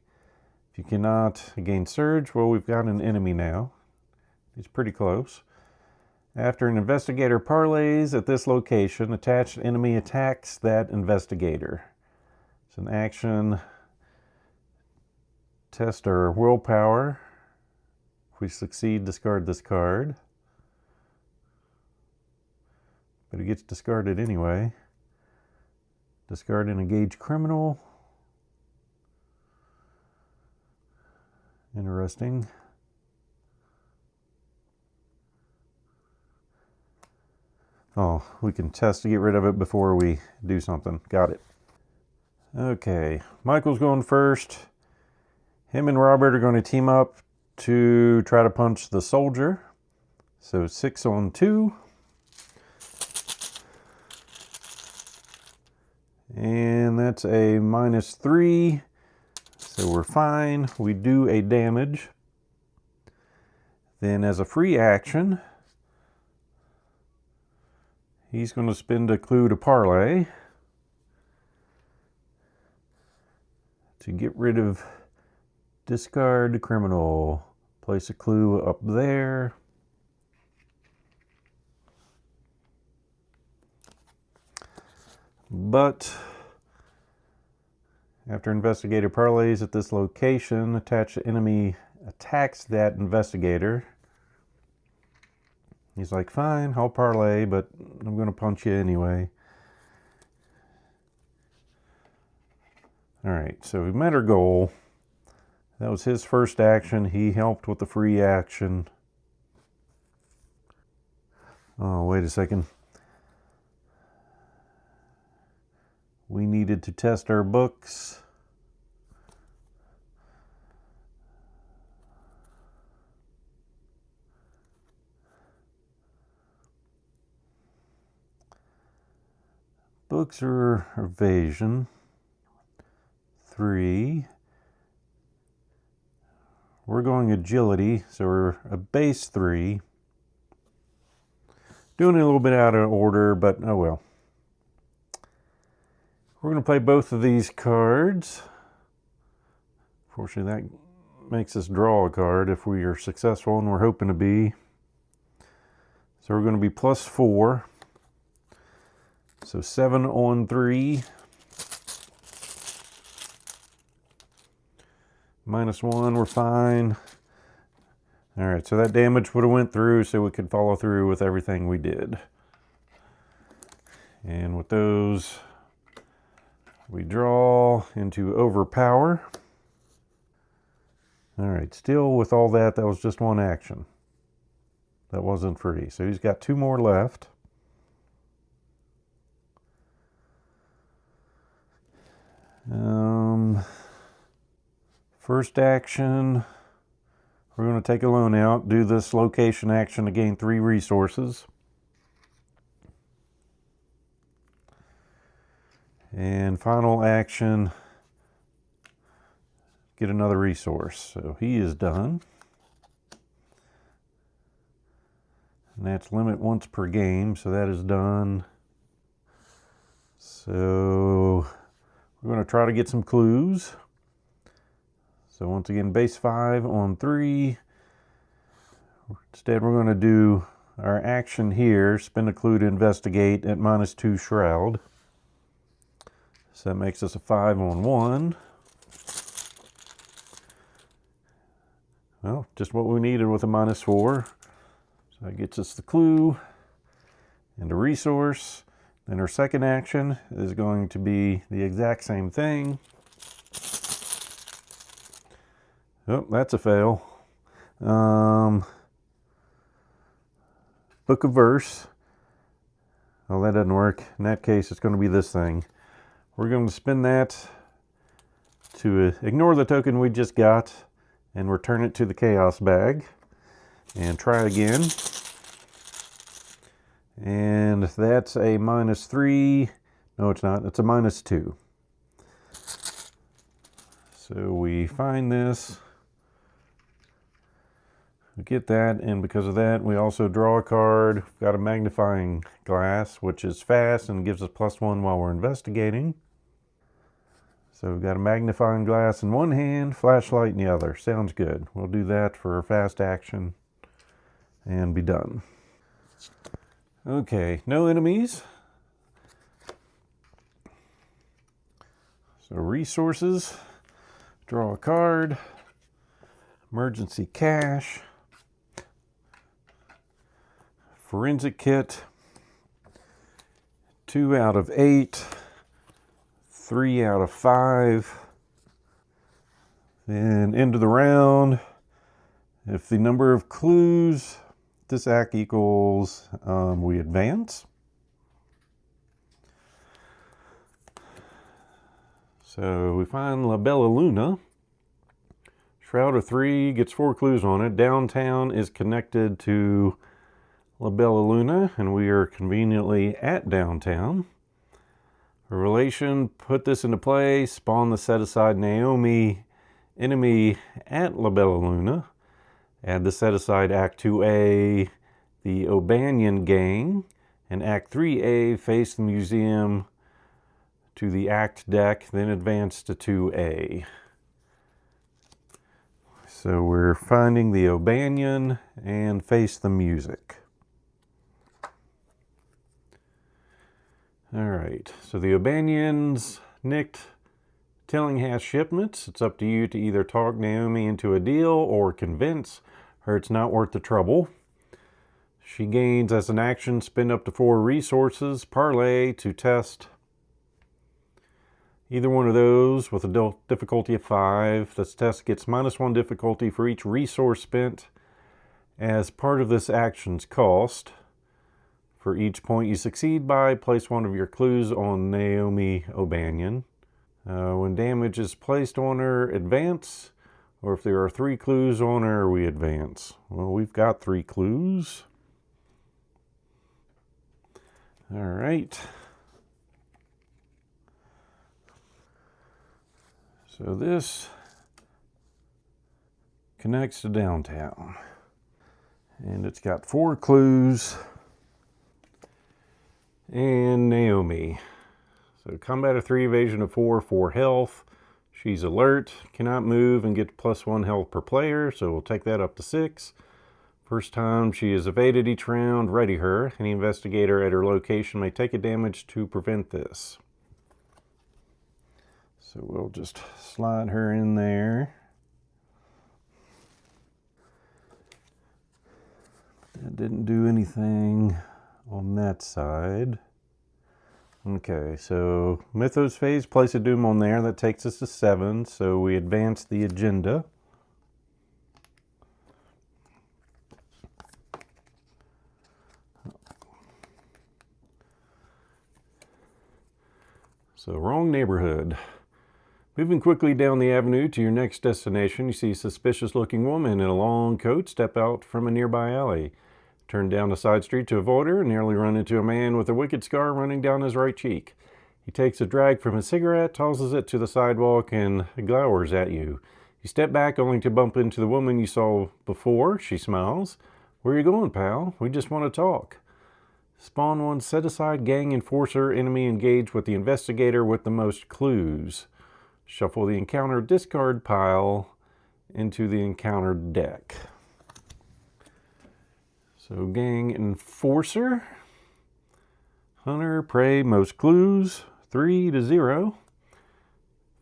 If you cannot gain surge, well, we've got an enemy now. He's pretty close. After an investigator parlays at this location, attached enemy attacks that investigator. It's an action. Test our willpower. If we succeed, discard this card. but it gets discarded anyway. Discard and engage criminal. Interesting. Oh, we can test to get rid of it before we do something. Got it. Okay, Michael's going first. Him and Robert are going to team up to try to punch the soldier. So 6 on 2. And that's a -3. So we're fine. We do a damage. Then as a free action, he's going to spend a clue to parlay to get rid of discard criminal. Place a clue up there. But after investigator parlays at this location, attached enemy attacks that investigator. He's like, fine, I'll parlay, but I'm going to punch you anyway. All right, so we met our goal. That was his first action. He helped with the free action. Oh, wait a second. We needed to test our books. Books are evasion. 3. We're going agility, so we're a base 3. Doing it a little bit out of order, but oh well. We're going to play both of these cards. Fortunately, that makes us draw a card if we are successful, and we're hoping to be. So we're going to be +4. So 7 on 3. -1, we're fine. All right, so that damage would have went through, so we could follow through with everything we did. And with those, we draw into overpower. All right, still with all that, that was just one action. That wasn't free. So he's got 2 more left. First action, we're going to take a loan out, do this location action to gain 3 resources. And final action, get another resource. So he is done. And that's limit once per game, so that is done. So we're going to try to get some clues. So once again, base 5 on 3. Instead, we're going to do our action here, spend a clue to investigate at -2 shroud. So that makes us a 5 on 1. Well, just what we needed with a -4. So that gets us the clue and a resource. Then our second action is going to be the exact same thing. Oh, that's a fail. Book of Verse. Oh, that doesn't work. In that case, it's going to be this thing. We're going to spin that to ignore the token we just got and return it to the chaos bag. And try again. And that's a -3. No, it's not. It's a -2. So we find this. We get that, and because of that, we also draw a card. We've got a magnifying glass, which is fast and gives us +1 while we're investigating. So we've got a magnifying glass in one hand, flashlight in the other. Sounds good. We'll do that for a fast action and be done. Okay, no enemies. So resources, draw a card, emergency cash, forensic kit, 2 out of 8, 3 out of 5. Then end of the round, if the number of clues this act equals, we advance. So we find La Bella Luna. Shroud of 3 gets 4 clues on it. Downtown is connected to La Bella Luna, and we are conveniently at downtown. A relation, put this into play, spawn the set-aside Naomi enemy at La Bella Luna. Add the set-aside Act 2A, the O'Banion gang, and Act 3A, face the museum to the act deck, then advance to 2A. So we're finding the O'Banion and face the music. All right, so the O'Banion's nicked Tillinghast shipments. It's up to you to either talk Naomi into a deal or convince her it's not worth the trouble. She gains, as an action, spend up to 4 resources, parlay to test either one of those with a difficulty of 5. This test gets -1 difficulty for each resource spent as part of this action's cost. For each point you succeed by, place one of your clues on Naomi O'Banion. When damage is placed on her, advance. Or if there are 3 clues on her, we advance. Well, we've got 3 clues. All right. So this connects to downtown. And it's got 4 clues. And Naomi. So combat of 3, evasion of 4, 4 health. She's alert, cannot move, and get +1 health per player, so we'll take that up to 6. First time she is evaded each round, ready her. Any investigator at her location may take a damage to prevent this. So we'll just slide her in there. That didn't do anything on that side. Okay, so Mythos phase, place a doom on there. That takes us to 7, so we advance the agenda. So, wrong neighborhood. Moving quickly down the avenue to your next destination, you see a suspicious-looking woman in a long coat step out from a nearby alley. Turn down a side street to avoid her and nearly run into a man with a wicked scar running down his right cheek. He takes a drag from his cigarette, tosses it to the sidewalk, and glowers at you. You step back only to bump into the woman you saw before. She smiles. "Where are you going, pal? We just want to talk." Spawn one set-aside gang enforcer enemy engaged with the investigator with the most clues. Shuffle the encounter discard pile into the encounter deck. So gang enforcer, hunter, prey, most clues, 3 to 0.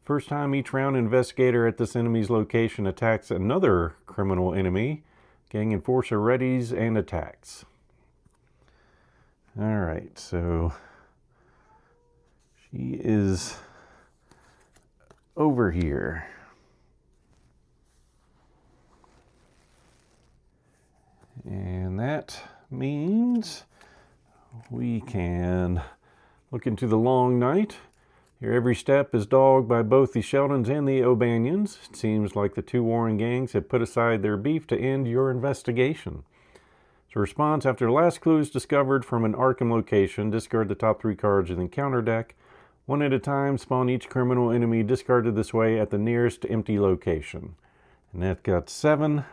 First time each round, investigator at this enemy's location attacks another criminal enemy. Gang enforcer readies and attacks. All right, so she is over here. And that means we can look into the long night. Here every step is dogged by both the Sheldons and the O'Banions. It seems like the 2 warring gangs have put aside their beef to end your investigation. So response, after the last clue is discovered from an Arkham location, discard the top 3 cards in the encounter deck. One at a time, spawn each criminal enemy discarded this way at the nearest empty location. And that got 7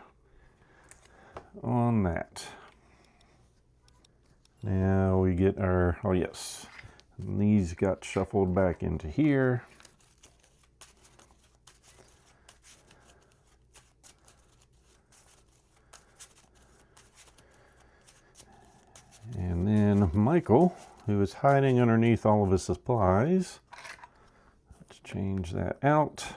on that. Now we get our, oh yes, and these got shuffled back into here. And then Michael, who is hiding underneath all of his supplies. Let's change that out.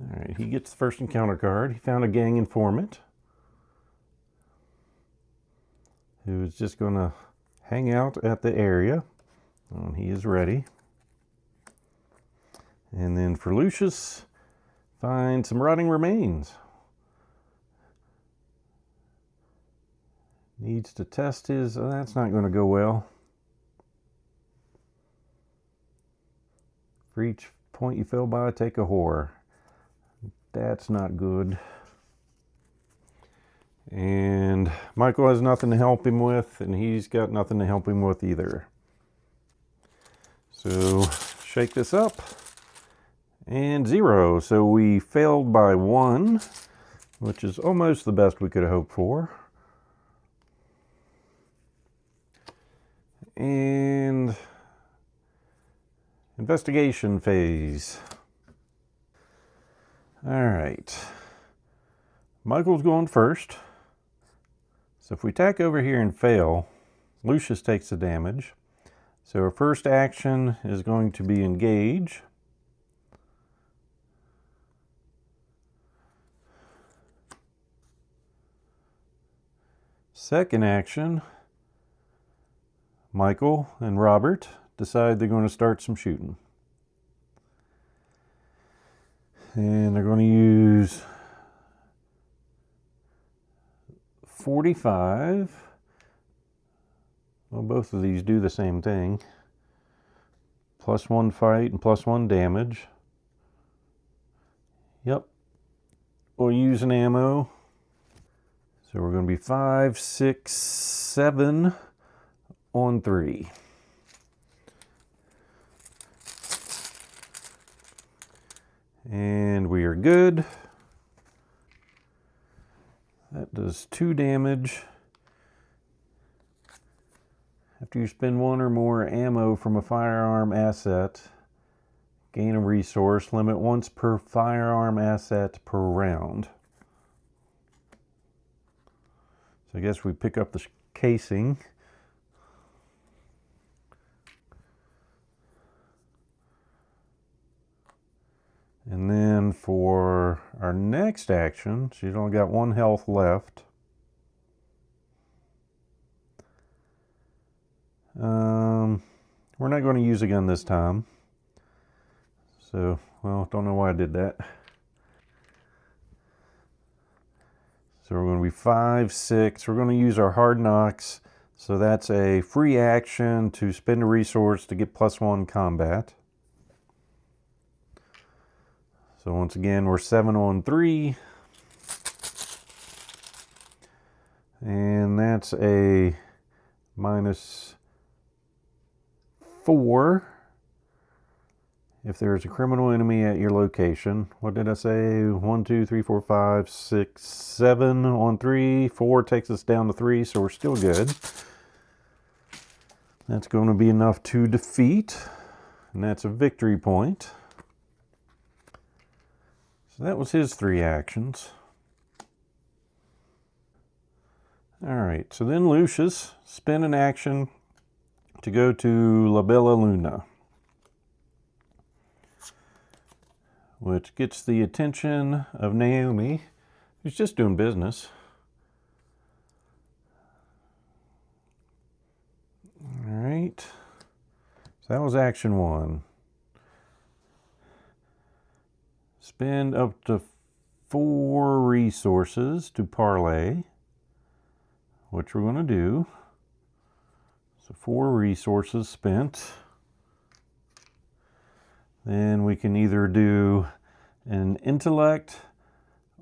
All Alright, he gets the first encounter card. He found a gang informant who is just going to hang out at the area. He is ready. And then for Lucius, find some rotting remains. Needs to test his... Oh, that's not going to go well. For each point you fail by, take a horror. That's not good. And Michael has nothing to help him with, and he's got nothing to help him with either. So shake this up. And 0. So we failed by 1, which is almost the best we could have hoped for. And investigation phase. All right. Michael's going first. So if we attack over here and fail, Lucius takes the damage. So our first action is going to be engage. Second action, Michael and Robert decide they're going to start some shooting. And they're going to use 45. Well, both of these do the same thing. +1 fight and +1 damage. Yep. We'll use an ammo. So we're going to be 5, 6, 7 on 3. And we are good. That does 2 damage. After you spend 1 or more ammo from a firearm asset, gain a resource, limit once per firearm asset per round. So I guess we pick up the casing. And then for our next action, she's only got 1 health left. We're not going to use a gun this time. So, well, don't know why I did that. So we're going to be 5, 6. We're going to use our hard knocks. So that's a free action to spend a resource to get +1 combat. So once again, we're 7 on 3. And that's a -4 if there's a criminal enemy at your location. What did I say? 1, 2, 3, 4, 5, 6, 7 on 3. 4 takes us down to 3, so we're still good. That's going to be enough to defeat, and that's a victory point. So that was his 3 actions. All right, so then Lucius spent an action to go to La Bella Luna, which gets the attention of Naomi, who's just doing business. All right, so that was action 1. Spend up to 4 resources to parlay, which we're going to do. So 4 resources spent. Then we can either do an intellect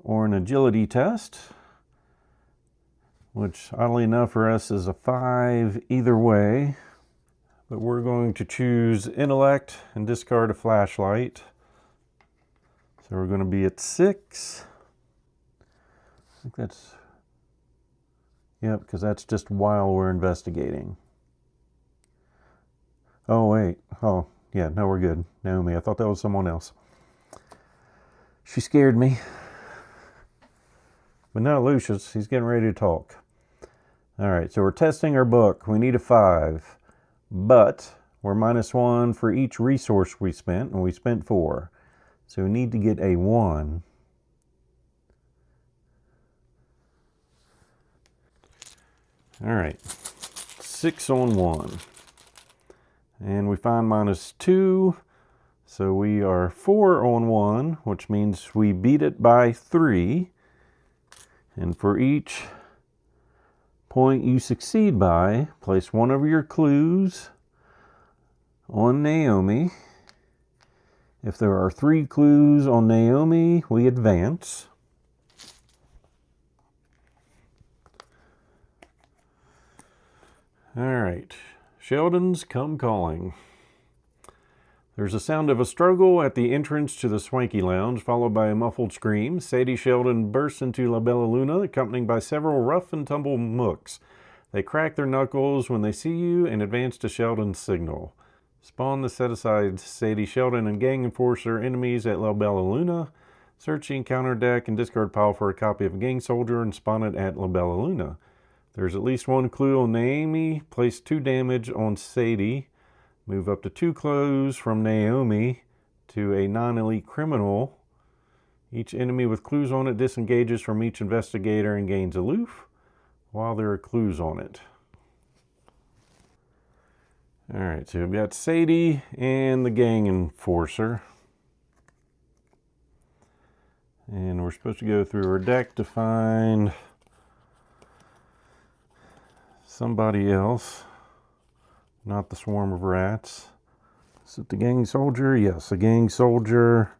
or an agility test, which oddly enough for us is a 5 either way. But we're going to choose intellect and discard a flashlight. So we're going to be at 6. I think that's, yep, because that's just while we're investigating. Oh, wait. Oh, yeah, no, we're good. Naomi, I thought that was someone else. She scared me. But now Lucius, he's getting ready to talk. All right, so we're testing our book. We need a 5, but we're -1 for each resource we spent, and we spent 4. So we need to get a 1 All right, 6 on 1. And we find -2, so we are 4 on 1, which means we beat it by 3. And for each point you succeed by, place one of your clues on Naomi. If there are 3 clues on Naomi, we advance. All right, Sheldon's come calling. There's a sound of a struggle at the entrance to the Swanky Lounge, followed by a muffled scream. Sadie Sheldon bursts into La Bella Luna, accompanied by several rough and tumble mooks. They crack their knuckles when they see you and advance to Sheldon's signal. Spawn the set-aside Sadie Sheldon and gang enforcer enemies at La Bella Luna. Search the encounter deck and discard pile for a copy of a gang soldier and spawn it at La Bella Luna. There's at least 1 clue on Naomi. Place 2 damage on Sadie. Move up to 2 clues from Naomi to a non-elite criminal. Each enemy with clues on it disengages from each investigator and gains aloof while there are clues on it. All right, so we've got Sadie and the gang enforcer. And we're supposed to go through our deck to find somebody else. Not the swarm of rats. Is it the gang soldier? Yes, the gang soldier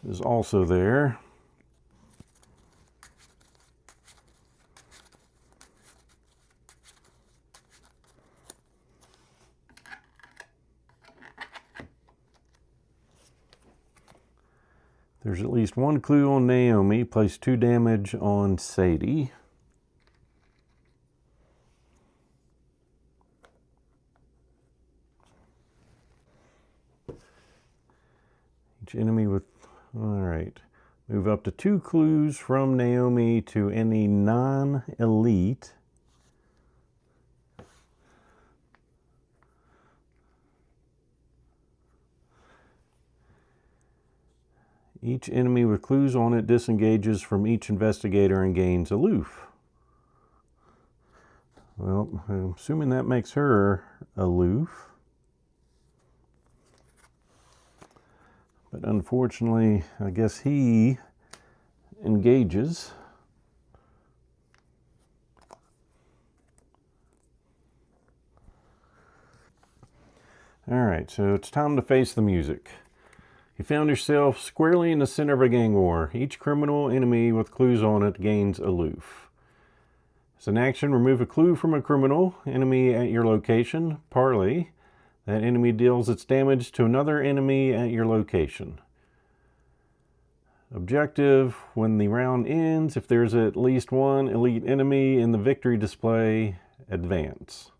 is also there. There's at least 1 clue on Naomi. Place 2 damage on Sadie. Each enemy with, all right. Move up to 2 clues from Naomi to any non-elite. Each enemy with clues on it disengages from each investigator and gains aloof. Well, I'm assuming that makes her aloof. But unfortunately, I guess he engages. All right, so it's time to face the music. You found yourself squarely in the center of a gang war. Each criminal enemy with clues on it gains aloof. As an action, remove a clue from a criminal enemy at your location. Parley. That enemy deals its damage to another enemy at your location. Objective, when the round ends, if there's at least 1 elite enemy in the victory display, advance.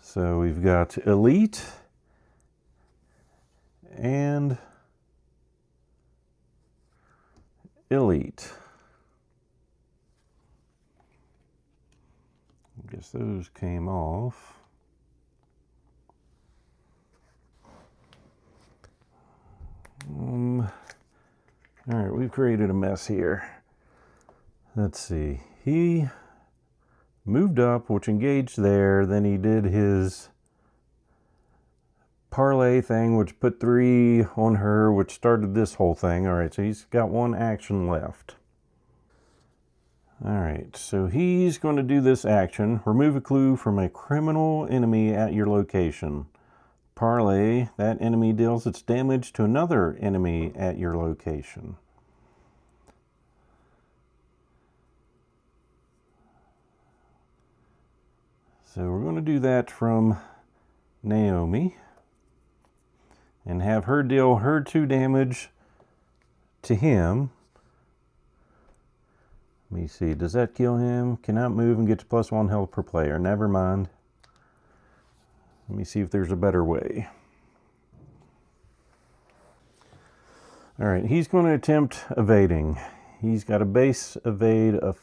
So we've got elite and elite. I guess those came off. All right, we've created a mess here. Let's see. He moved up, which engaged there. Then he did his parlay thing, which put 3 on her, which started this whole thing. All right, so he's got 1 action left. All right, so he's going to do this action. Remove a clue from a criminal enemy at your location. Parlay, that enemy deals its damage to another enemy at your location. So we're going to do that from Naomi and have her deal her 2 damage to him. Let me see, does that kill him? Cannot move and gets +1 health per player. Never mind. Let me see if there's a better way. All right, he's going to attempt evading. He's got a base evade of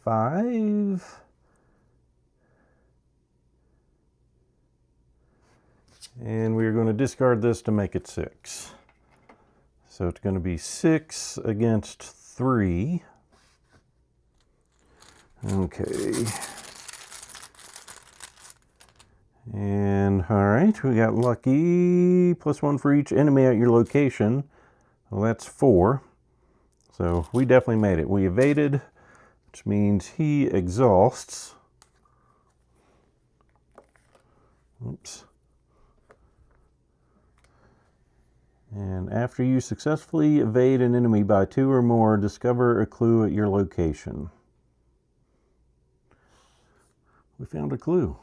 5. And we're going to discard this to make it 6. So it's going to be 6 against 3. Okay. And all right, we got lucky. +1 for each enemy at your location. Well, that's 4. So we definitely made it. We evaded, which means he exhausts. Oops. And after you successfully evade an enemy by 2 or more, discover a clue at your location. We found a clue.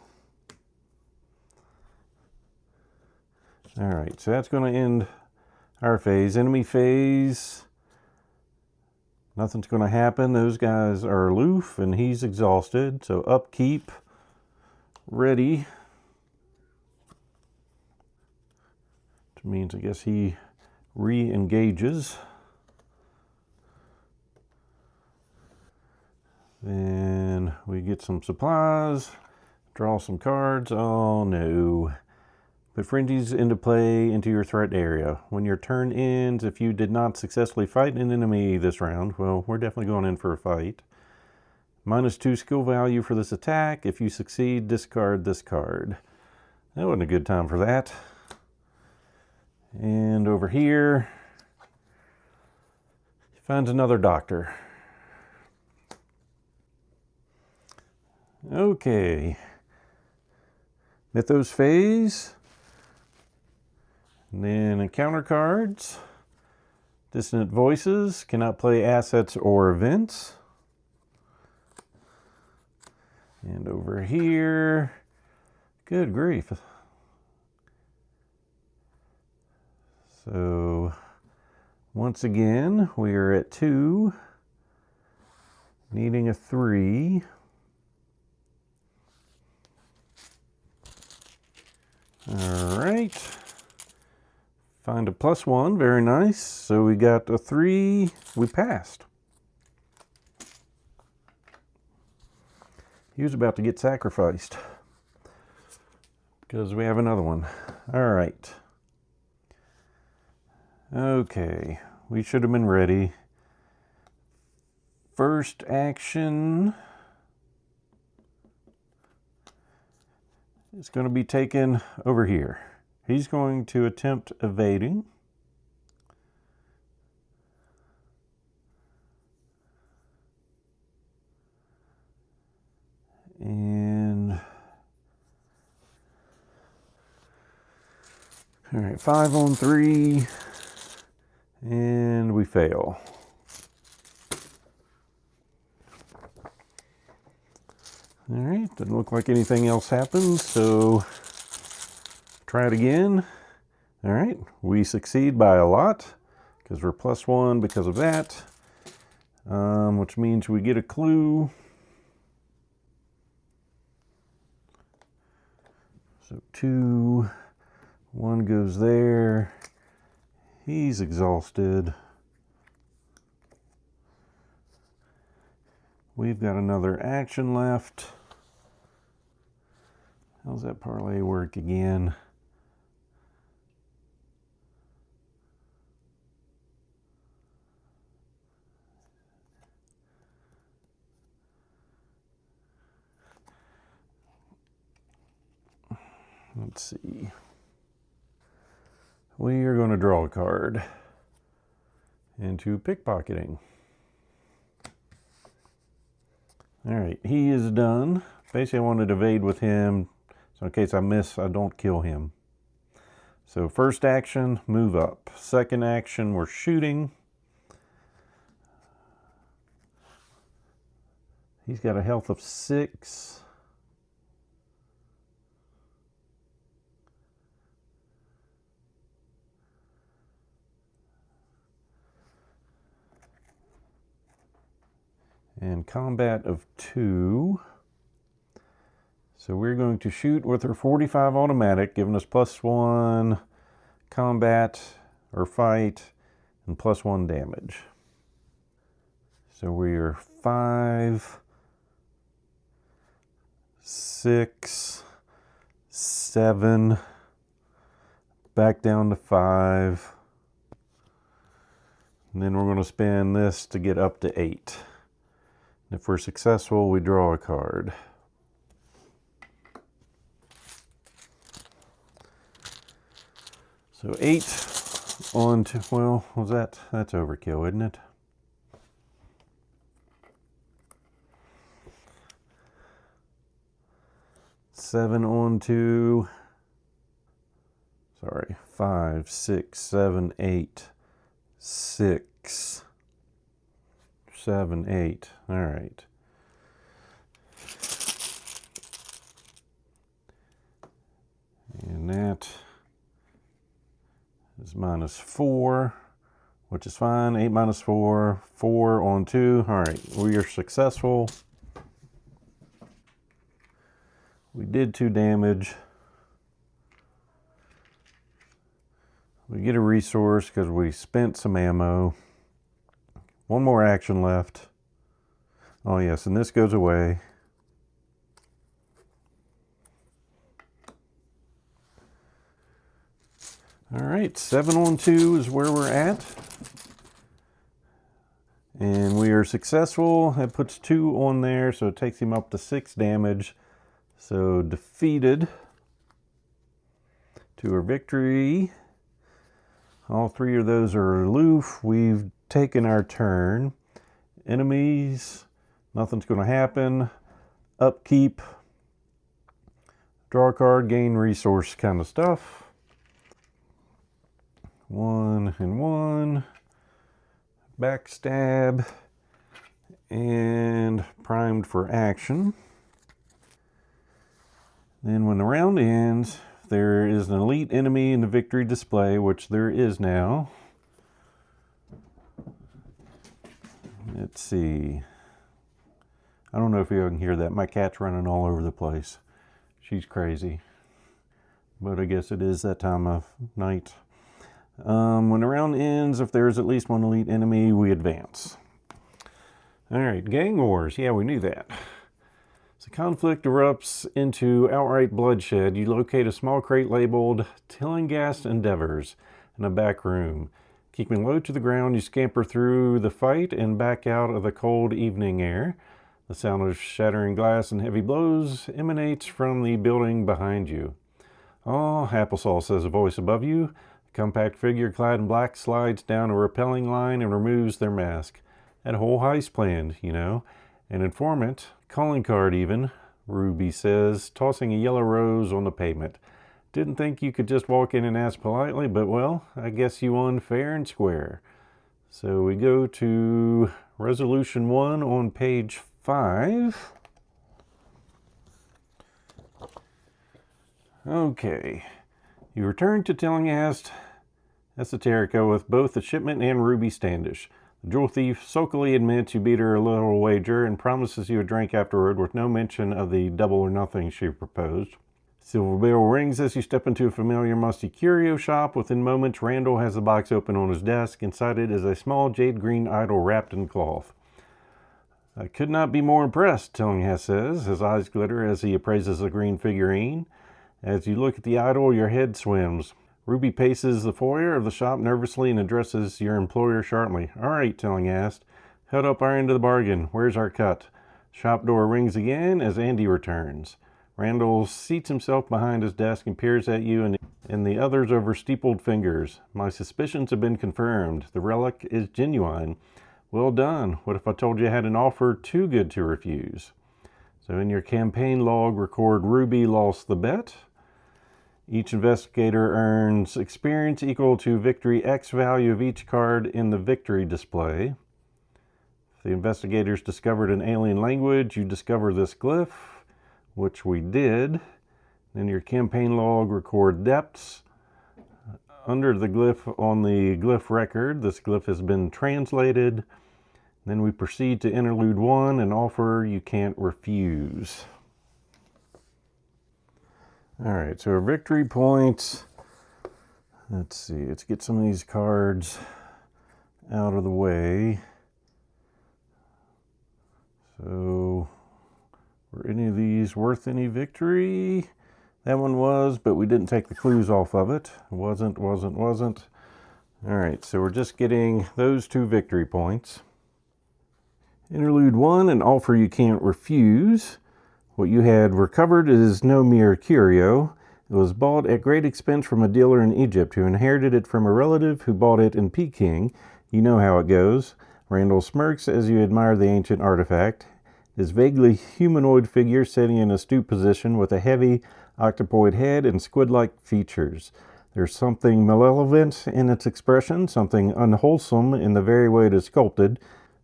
All right, so that's going to end our phase. Enemy phase, nothing's going to happen. Those guys are aloof and he's exhausted. So upkeep, ready. Which means I guess he re-engages. Then we get some supplies, draw some cards. Oh no. Put frenzies into play into your threat area. When your turn ends, if you did not successfully fight an enemy this round, well, we're definitely going in for a fight. -2 skill value for this attack. If you succeed, discard this card. That wasn't a good time for that. And over here, he finds another doctor. Okay. Mythos phase. And then encounter cards. Dissonant voices. Cannot play assets or events. And over here, good grief. So once again, we are at 2, needing a 3. All right. Find a +1, very nice. So we got a 3, we passed. He was about to get sacrificed because we have another one. All right. Okay, we should have been ready. First action is going to be taken over here. He's going to attempt evading. And all right, 5 on 3, and we fail. All right, doesn't look like anything else happens, so try it again. All right, we succeed by a lot because we're +1 because of that, which means we get a clue. So 2, 1 goes there. He's exhausted. We've got another action left. How's that parlay work again? Let's see. We are going to draw a card into pickpocketing. All right, he is done. Basically, I wanted to evade with him, so in case I miss, I don't kill him. So first action, move up. Second action, we're shooting. He's got a health of 6. And combat of 2. So we're going to shoot with our 45 automatic, giving us +1 combat or fight and +1 damage. So we are 5, 6, 7, back down to 5. And then we're going to spend this to get up to 8. If we're successful, we draw a card. So 8 on to, well, was that's overkill, isn't it? Seven on to, sorry, 5, 6, 7, 8, 6, 7, 8. All right. And that is -4, which is fine. 8 minus 4, 4 on 2. All right, we are successful. We did 2 damage. We get a resource because we spent some ammo. 1 more action left. Oh yes, and this goes away. All right, 7 on 2 is where we're at. And we are successful. That puts 2 on there, so it takes him up to 6 damage. So defeated to our victory. All 3 of those are aloof. We've taken our turn. Enemies, nothing's going to happen. Upkeep, draw a card, gain resource kind of stuff. 1 and 1. Backstab. And primed for action. Then when the round ends, there is an elite enemy in the victory display, which there is now. Let's see. I don't know if you can hear that. My cat's running all over the place. She's crazy. But I guess it is that time of night. When the round ends, if there is at least 1 elite enemy, we advance. All right, gang wars. Yeah, we knew that. So conflict erupts into outright bloodshed. You locate a small crate labeled Tillinghast Endeavors in a back room. Keeping low to the ground, you scamper through the fight and back out of the cold evening air. The sound of shattering glass and heavy blows emanates from the building behind you. "Oh, applesauce," says a voice above you. A compact figure clad in black slides down a rappelling line and removes their mask. That whole heist planned, you know. An informant, calling card even, Ruby says, tossing a yellow rose on the pavement. "Didn't think you could just walk in and ask politely, but well, I guess you won fair and square." So we go to Resolution 1 on page 5. Okay. You return to Tillinghast Esoterica with both the shipment and Ruby Standish. The jewel thief sulkily admits you beat her a little wager and promises you a drink afterward with no mention of the double or nothing she proposed. Silver bell rings as you step into a familiar musty curio shop. Within moments, Randall has the box open on his desk. Inside it is a small jade green idol wrapped in cloth. "I could not be more impressed," Tillinghast says. His eyes glitter as he appraises the green figurine. As you look at the idol, your head swims. Ruby paces the foyer of the shop nervously and addresses your employer sharply. "All right," Tillinghast. "Held up our end of the bargain. Where's our cut?" Shop door rings again as Andy returns. Randall seats himself behind his desk and peers at you and the others over steepled fingers. "My suspicions have been confirmed. The relic is genuine." "Well done. What if I told you I had an offer too good to refuse?" So in your campaign log, record Ruby lost the bet. Each investigator earns experience equal to victory X value of each card in the victory display. If the investigators discovered an alien language, you discover this glyph, which we did. In your campaign log, record depths. Under the glyph on the glyph record, this glyph has been translated. Then we proceed to Interlude 1, an offer you can't refuse. All right, so our victory points. Let's see, let's get some of these cards out of the way. So, were any of these worth any victory? That one was, but we didn't take the clues off of it. Wasn't. All right, so we're just getting those 2 victory points. Interlude 1, an offer you can't refuse. What you had recovered is no mere curio. It was bought at great expense from a dealer in Egypt who inherited it from a relative who bought it in Peking. You know how it goes. Randall smirks as you admire the ancient artifact. His vaguely humanoid figure sitting in a stoop position with a heavy octopoid head and squid-like features. There's something malevolent in its expression, something unwholesome in the very way it is sculpted.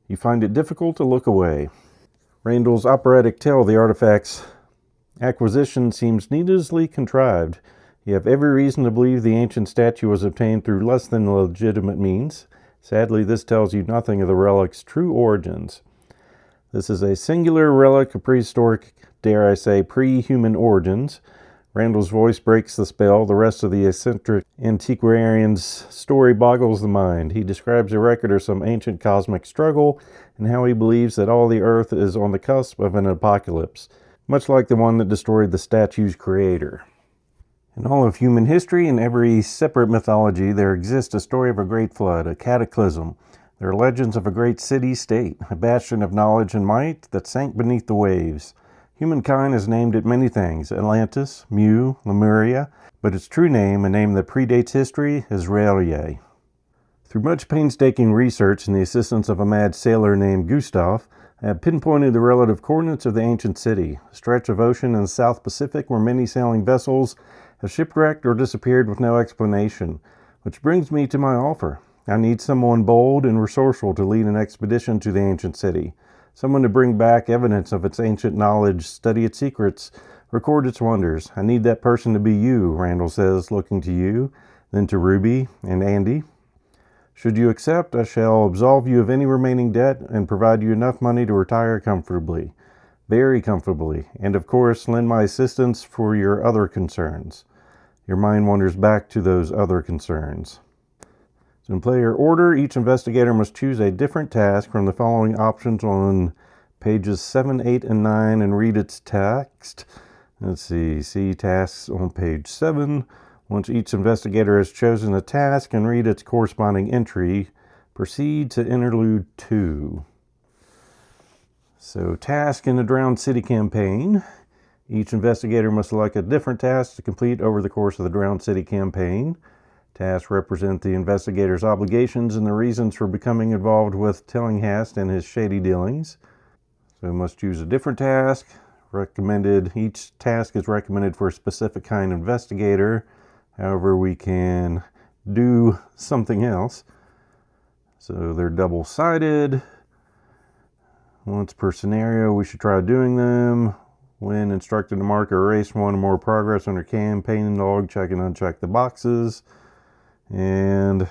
You find it difficult to look away. Randall's operatic tale of the artifact's acquisition seems needlessly contrived. You have every reason to believe the ancient statue was obtained through less than legitimate means. Sadly, this tells you nothing of the relic's true origins. This is a singular relic of prehistoric, dare I say, pre-human origins. Randall's voice breaks the spell. The rest of the eccentric antiquarian's story boggles the mind. He describes a record of some ancient cosmic struggle and how he believes that all the earth is on the cusp of an apocalypse, much like the one that destroyed the statue's creator. In all of human history and every separate mythology, there exists a story of a great flood, a cataclysm. There are legends of a great city-state, a bastion of knowledge and might that sank beneath the waves. Humankind has named it many things, Atlantis, Mu, Lemuria, but its true name, a name that predates history, is R'lyeh. Through much painstaking research and the assistance of a mad sailor named Gustav, I have pinpointed the relative coordinates of the ancient city, a stretch of ocean in the South Pacific where many sailing vessels have shipwrecked or disappeared with no explanation, which brings me to my offer. I need someone bold and resourceful to lead an expedition to the ancient city. Someone to bring back evidence of its ancient knowledge, study its secrets, record its wonders. I need that person to be you, Randall says, looking to you, then to Ruby and Andy. Should you accept, I shall absolve you of any remaining debt and provide you enough money to retire comfortably, very comfortably, and of course lend my assistance for your other concerns. Your mind wanders back to those other concerns. So in player order, each investigator must choose a different task from the following options on pages 7, 8, and 9 and read its text. Let's see tasks on page 7. Once each investigator has chosen a task and read its corresponding entry, proceed to Interlude 2. So task in the Drowned City campaign. Each investigator must select a different task to complete over the course of the Drowned City campaign. Tasks represent the investigator's obligations and the reasons for becoming involved with Tillinghast and his shady dealings. So we must choose a different task. Each task is recommended for a specific kind of investigator. However, we can do something else. So they're double-sided. Once per scenario, we should try doing them. When instructed to mark or erase one or more progress on your campaign log, check and uncheck the boxes. And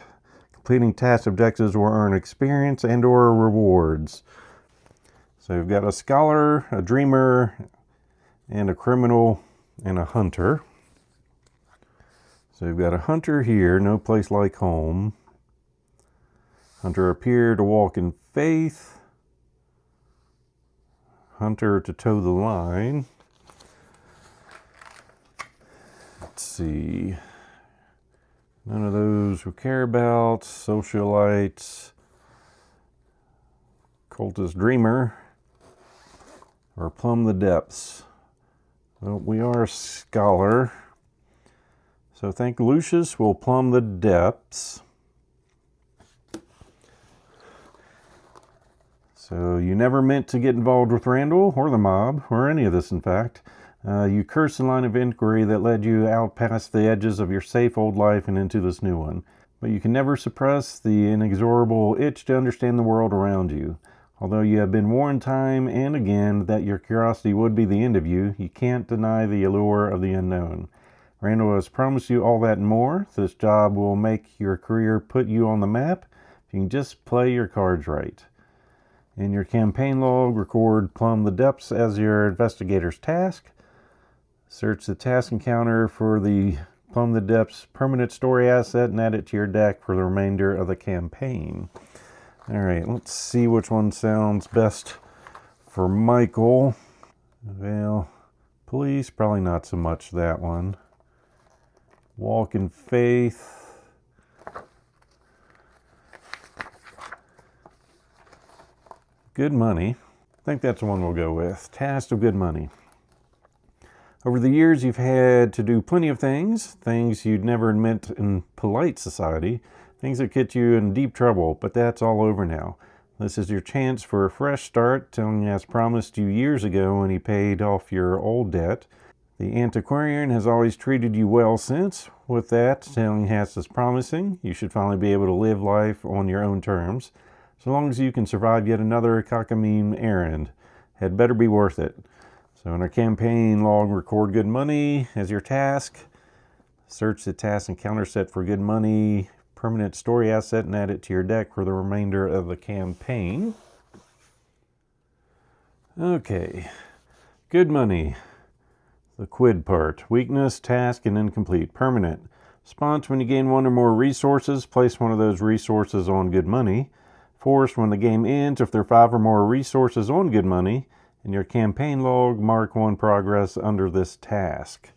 completing task objectives will earn experience and or rewards. So we've got a scholar, a dreamer, and a criminal, and a hunter. So we've got a hunter here, no place like home. Hunter appear to walk in faith. Hunter to toe the line. Let's see. None of those we care about. Socialites. Cultist dreamer. Or plumb the depths. Well, we are a scholar. So thank Lucius, we'll plumb the depths. So you never meant to get involved with Randall or the mob, or any of this in fact. You cursed the line of inquiry that led you out past the edges of your safe old life and into this new one. But you can never suppress the inexorable itch to understand the world around you. Although you have been warned time and again that your curiosity would be the end of you, you can't deny the allure of the unknown. Randall has promised you all that and more. This job will make your career put you on the map if you can just play your cards right. In your campaign log, record Plumb the Depths as your investigator's task. Search the task encounter for the Plumb the Depths permanent story asset and add it to your deck for the remainder of the campaign. Alright, let's see which one sounds best for Michael. Well, police, probably not so much that one. Walk in faith. good money. I think that's the one we'll go with. Task of good money. Over the years, you've had to do plenty of things you'd never admit in polite society, things that get you in deep trouble, but that's all over now. This is your chance for a fresh start, Tillinghast promised you years ago when he paid off your old debt. The antiquarian has always treated you well since. With that, Tillinghast is promising you should finally be able to live life on your own terms, so long as you can survive yet another cockamamie errand. Had better be worth it. So in our campaign log, record good money as your task. Search the task encounter set for good money, permanent story asset, and add it to your deck for the remainder of the campaign. Okay, good money. The quid part. Weakness, task, and incomplete. Permanent. Response: when you gain one or more resources, place one of those resources on good money. Force: when the game ends, if there are 5 or more resources on good money, in your campaign log, mark 1 progress under this task.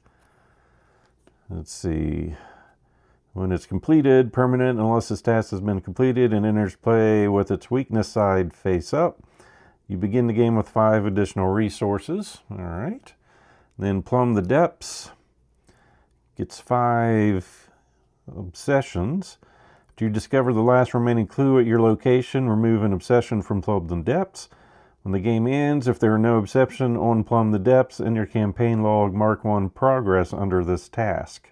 Let's see. When it's completed, permanent, unless this task has been completed and enters play with its weakness side face up. You begin the game with 5 additional resources. All right. Then plumb the depths. Gets 5 obsessions. Do you discover the last remaining clue at your location? Remove an obsession from plumb the depths. When the game ends, if there are no obsession on plumb the depths in your campaign log, mark 1 progress under this task.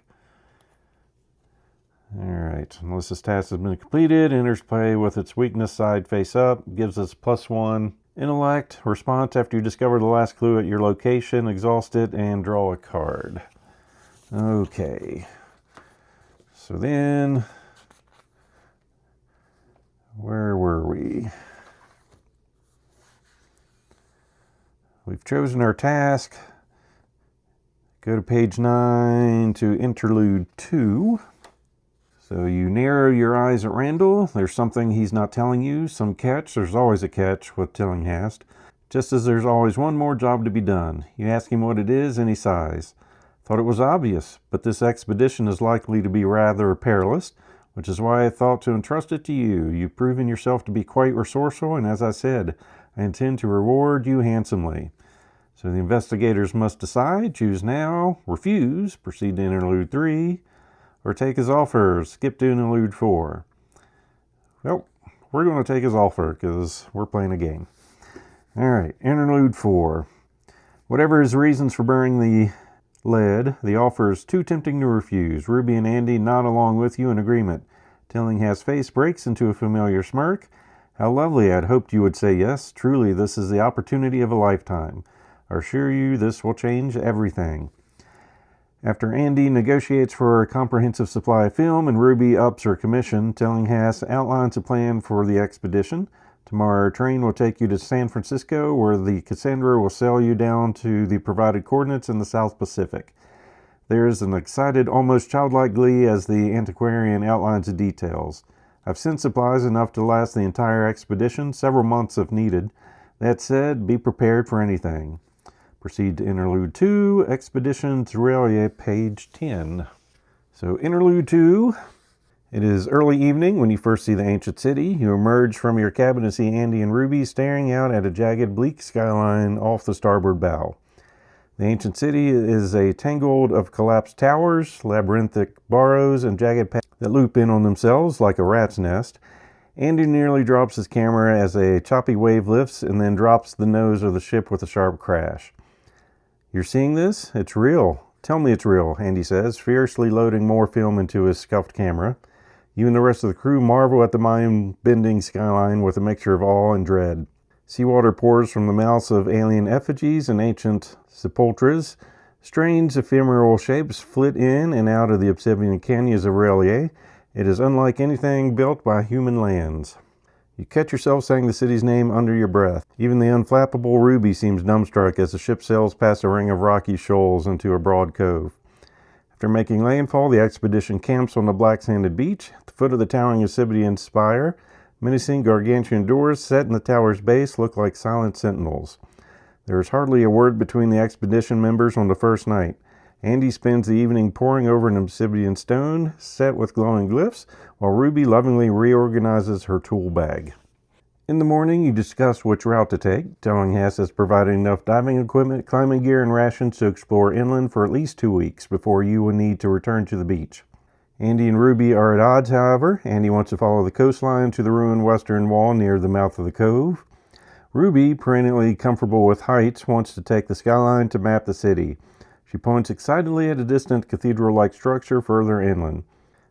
Alright, unless this task has been completed, enters play with its weakness side face up, gives us +1 intellect. Response: after you discover the last clue at your location, exhaust it and draw a card. Okay, so then, where were we? We've chosen our task. Go to page 9 to Interlude 2. So you narrow your eyes at Randall. There's something he's not telling you, some catch. There's always a catch with Tillinghast. Just as there's always one more job to be done. You ask him what it is and he sighs. Thought it was obvious, but this expedition is likely to be rather perilous, which is why I thought to entrust it to you. You've proven yourself to be quite resourceful, and as I said, I intend to reward you handsomely. So the investigators must decide, choose now, refuse, proceed to Interlude 3, or take his offer, skip to Interlude 4. Well, we're going to take his offer because we're playing a game. Alright, Interlude 4. Whatever his reasons for burning the lead, the offer is too tempting to refuse. Ruby and Andy nod along with you in agreement. Tillinghast's face breaks into a familiar smirk. How lovely, I'd hoped you would say yes. Truly, this is the opportunity of a lifetime. I assure you this will change everything. After Andy negotiates for a comprehensive supply of film and Ruby ups her commission, Tillinghast outlines a plan for the expedition. Tomorrow our train will take you to San Francisco, where the Cassandra will sail you down to the provided coordinates in the South Pacific. There is an excited, almost childlike glee as the antiquarian outlines the details. I've sent supplies enough to last the entire expedition, several months if needed. That said, be prepared for anything. Proceed to Interlude 2, Expedition Aurelia, page 10. So Interlude 2, it is early evening when you first see the ancient city. You emerge from your cabin to see Andy and Ruby staring out at a jagged, bleak skyline off the starboard bow. The ancient city is a tangle of collapsed towers, labyrinthic burrows, and jagged paths that loop in on themselves like a rat's nest. Andy nearly drops his camera as a choppy wave lifts and then drops the nose of the ship with a sharp crash. You're seeing this? It's real. Tell me it's real, Andy says, fiercely loading more film into his scuffed camera. You and the rest of the crew marvel at the mind-bending skyline with a mixture of awe and dread. Seawater pours from the mouths of alien effigies and ancient sepulchres. Strange ephemeral shapes flit in and out of the obsidian canyons of Aurelia. It is unlike anything built by human lands. You catch yourself saying the city's name under your breath. Even the unflappable Ruby seems dumbstruck as the ship sails past a ring of rocky shoals into a broad cove. After making landfall, the expedition camps on the black-sanded beach, at the foot of the towering obsidian spire. Menacing gargantuan doors set in the tower's base look like silent sentinels. There is hardly a word between the expedition members on the first night. Andy spends the evening poring over an obsidian stone set with glowing glyphs, while Ruby lovingly reorganizes her tool bag. In the morning, you discuss which route to take, telling Hess has provided enough diving equipment, climbing gear, and rations to explore inland for at least 2 weeks before you will need to return to the beach. Andy and Ruby are at odds, however. Andy wants to follow the coastline to the ruined western wall near the mouth of the cove. Ruby, perennially comfortable with heights, wants to take the skyline to map the city. She points excitedly at a distant cathedral-like structure further inland.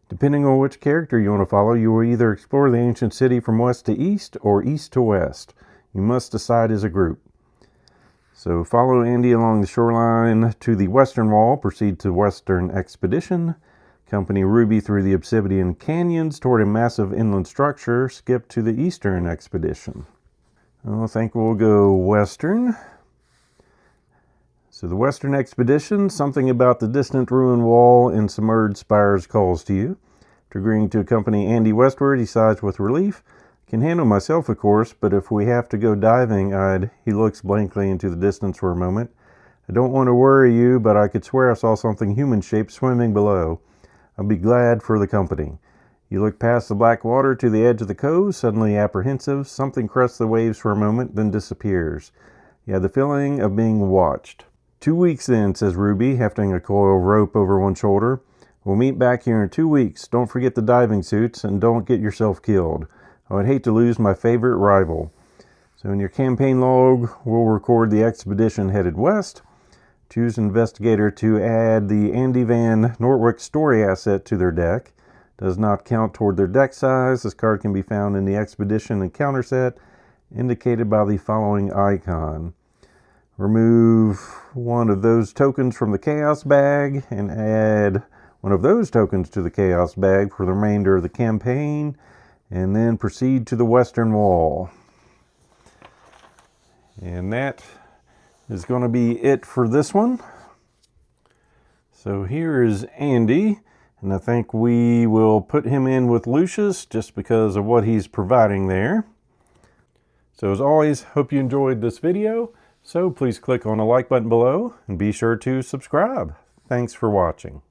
Depending on which character you want to follow, you will either explore the ancient city from west to east or east to west. You must decide as a group. So follow Andy along the shoreline to the western wall, proceed to Western Expedition, accompany Ruby through the Obsidian Canyons toward a massive inland structure, skip to the Eastern Expedition. I think we'll go Western. So the Western Expedition, something about the distant ruined wall and submerged spires calls to you. After agreeing to accompany Andy westward, he sighs with relief. Can handle myself, of course, but if we have to go diving, he looks blankly into the distance for a moment. I don't want to worry you, but I could swear I saw something human-shaped swimming below. I'll be glad for the company. You look past the black water to the edge of the cove, suddenly apprehensive. Something crests the waves for a moment, then disappears. You have the feeling of being watched. 2 weeks in, says Ruby, hefting a coil of rope over one shoulder. We'll meet back here in 2 weeks. Don't forget the diving suits, and don't get yourself killed. I would hate to lose my favorite rival. So in your campaign log, we'll record the expedition headed west. Choose investigator to add the Andy Van Nortwick story asset to their deck. Does not count toward their deck size. This card can be found in the expedition encounter set, indicated by the following icon. Remove one of those tokens from the chaos bag and add one of those tokens to the chaos bag for the remainder of the campaign, and then proceed to the western wall. And that is going to be it for this one. So here is Andy, and I think we will put him in with Lucius just because of what he's providing there. So as always, hope you enjoyed this video. So please click on the like button below and be sure to subscribe. Thanks for watching.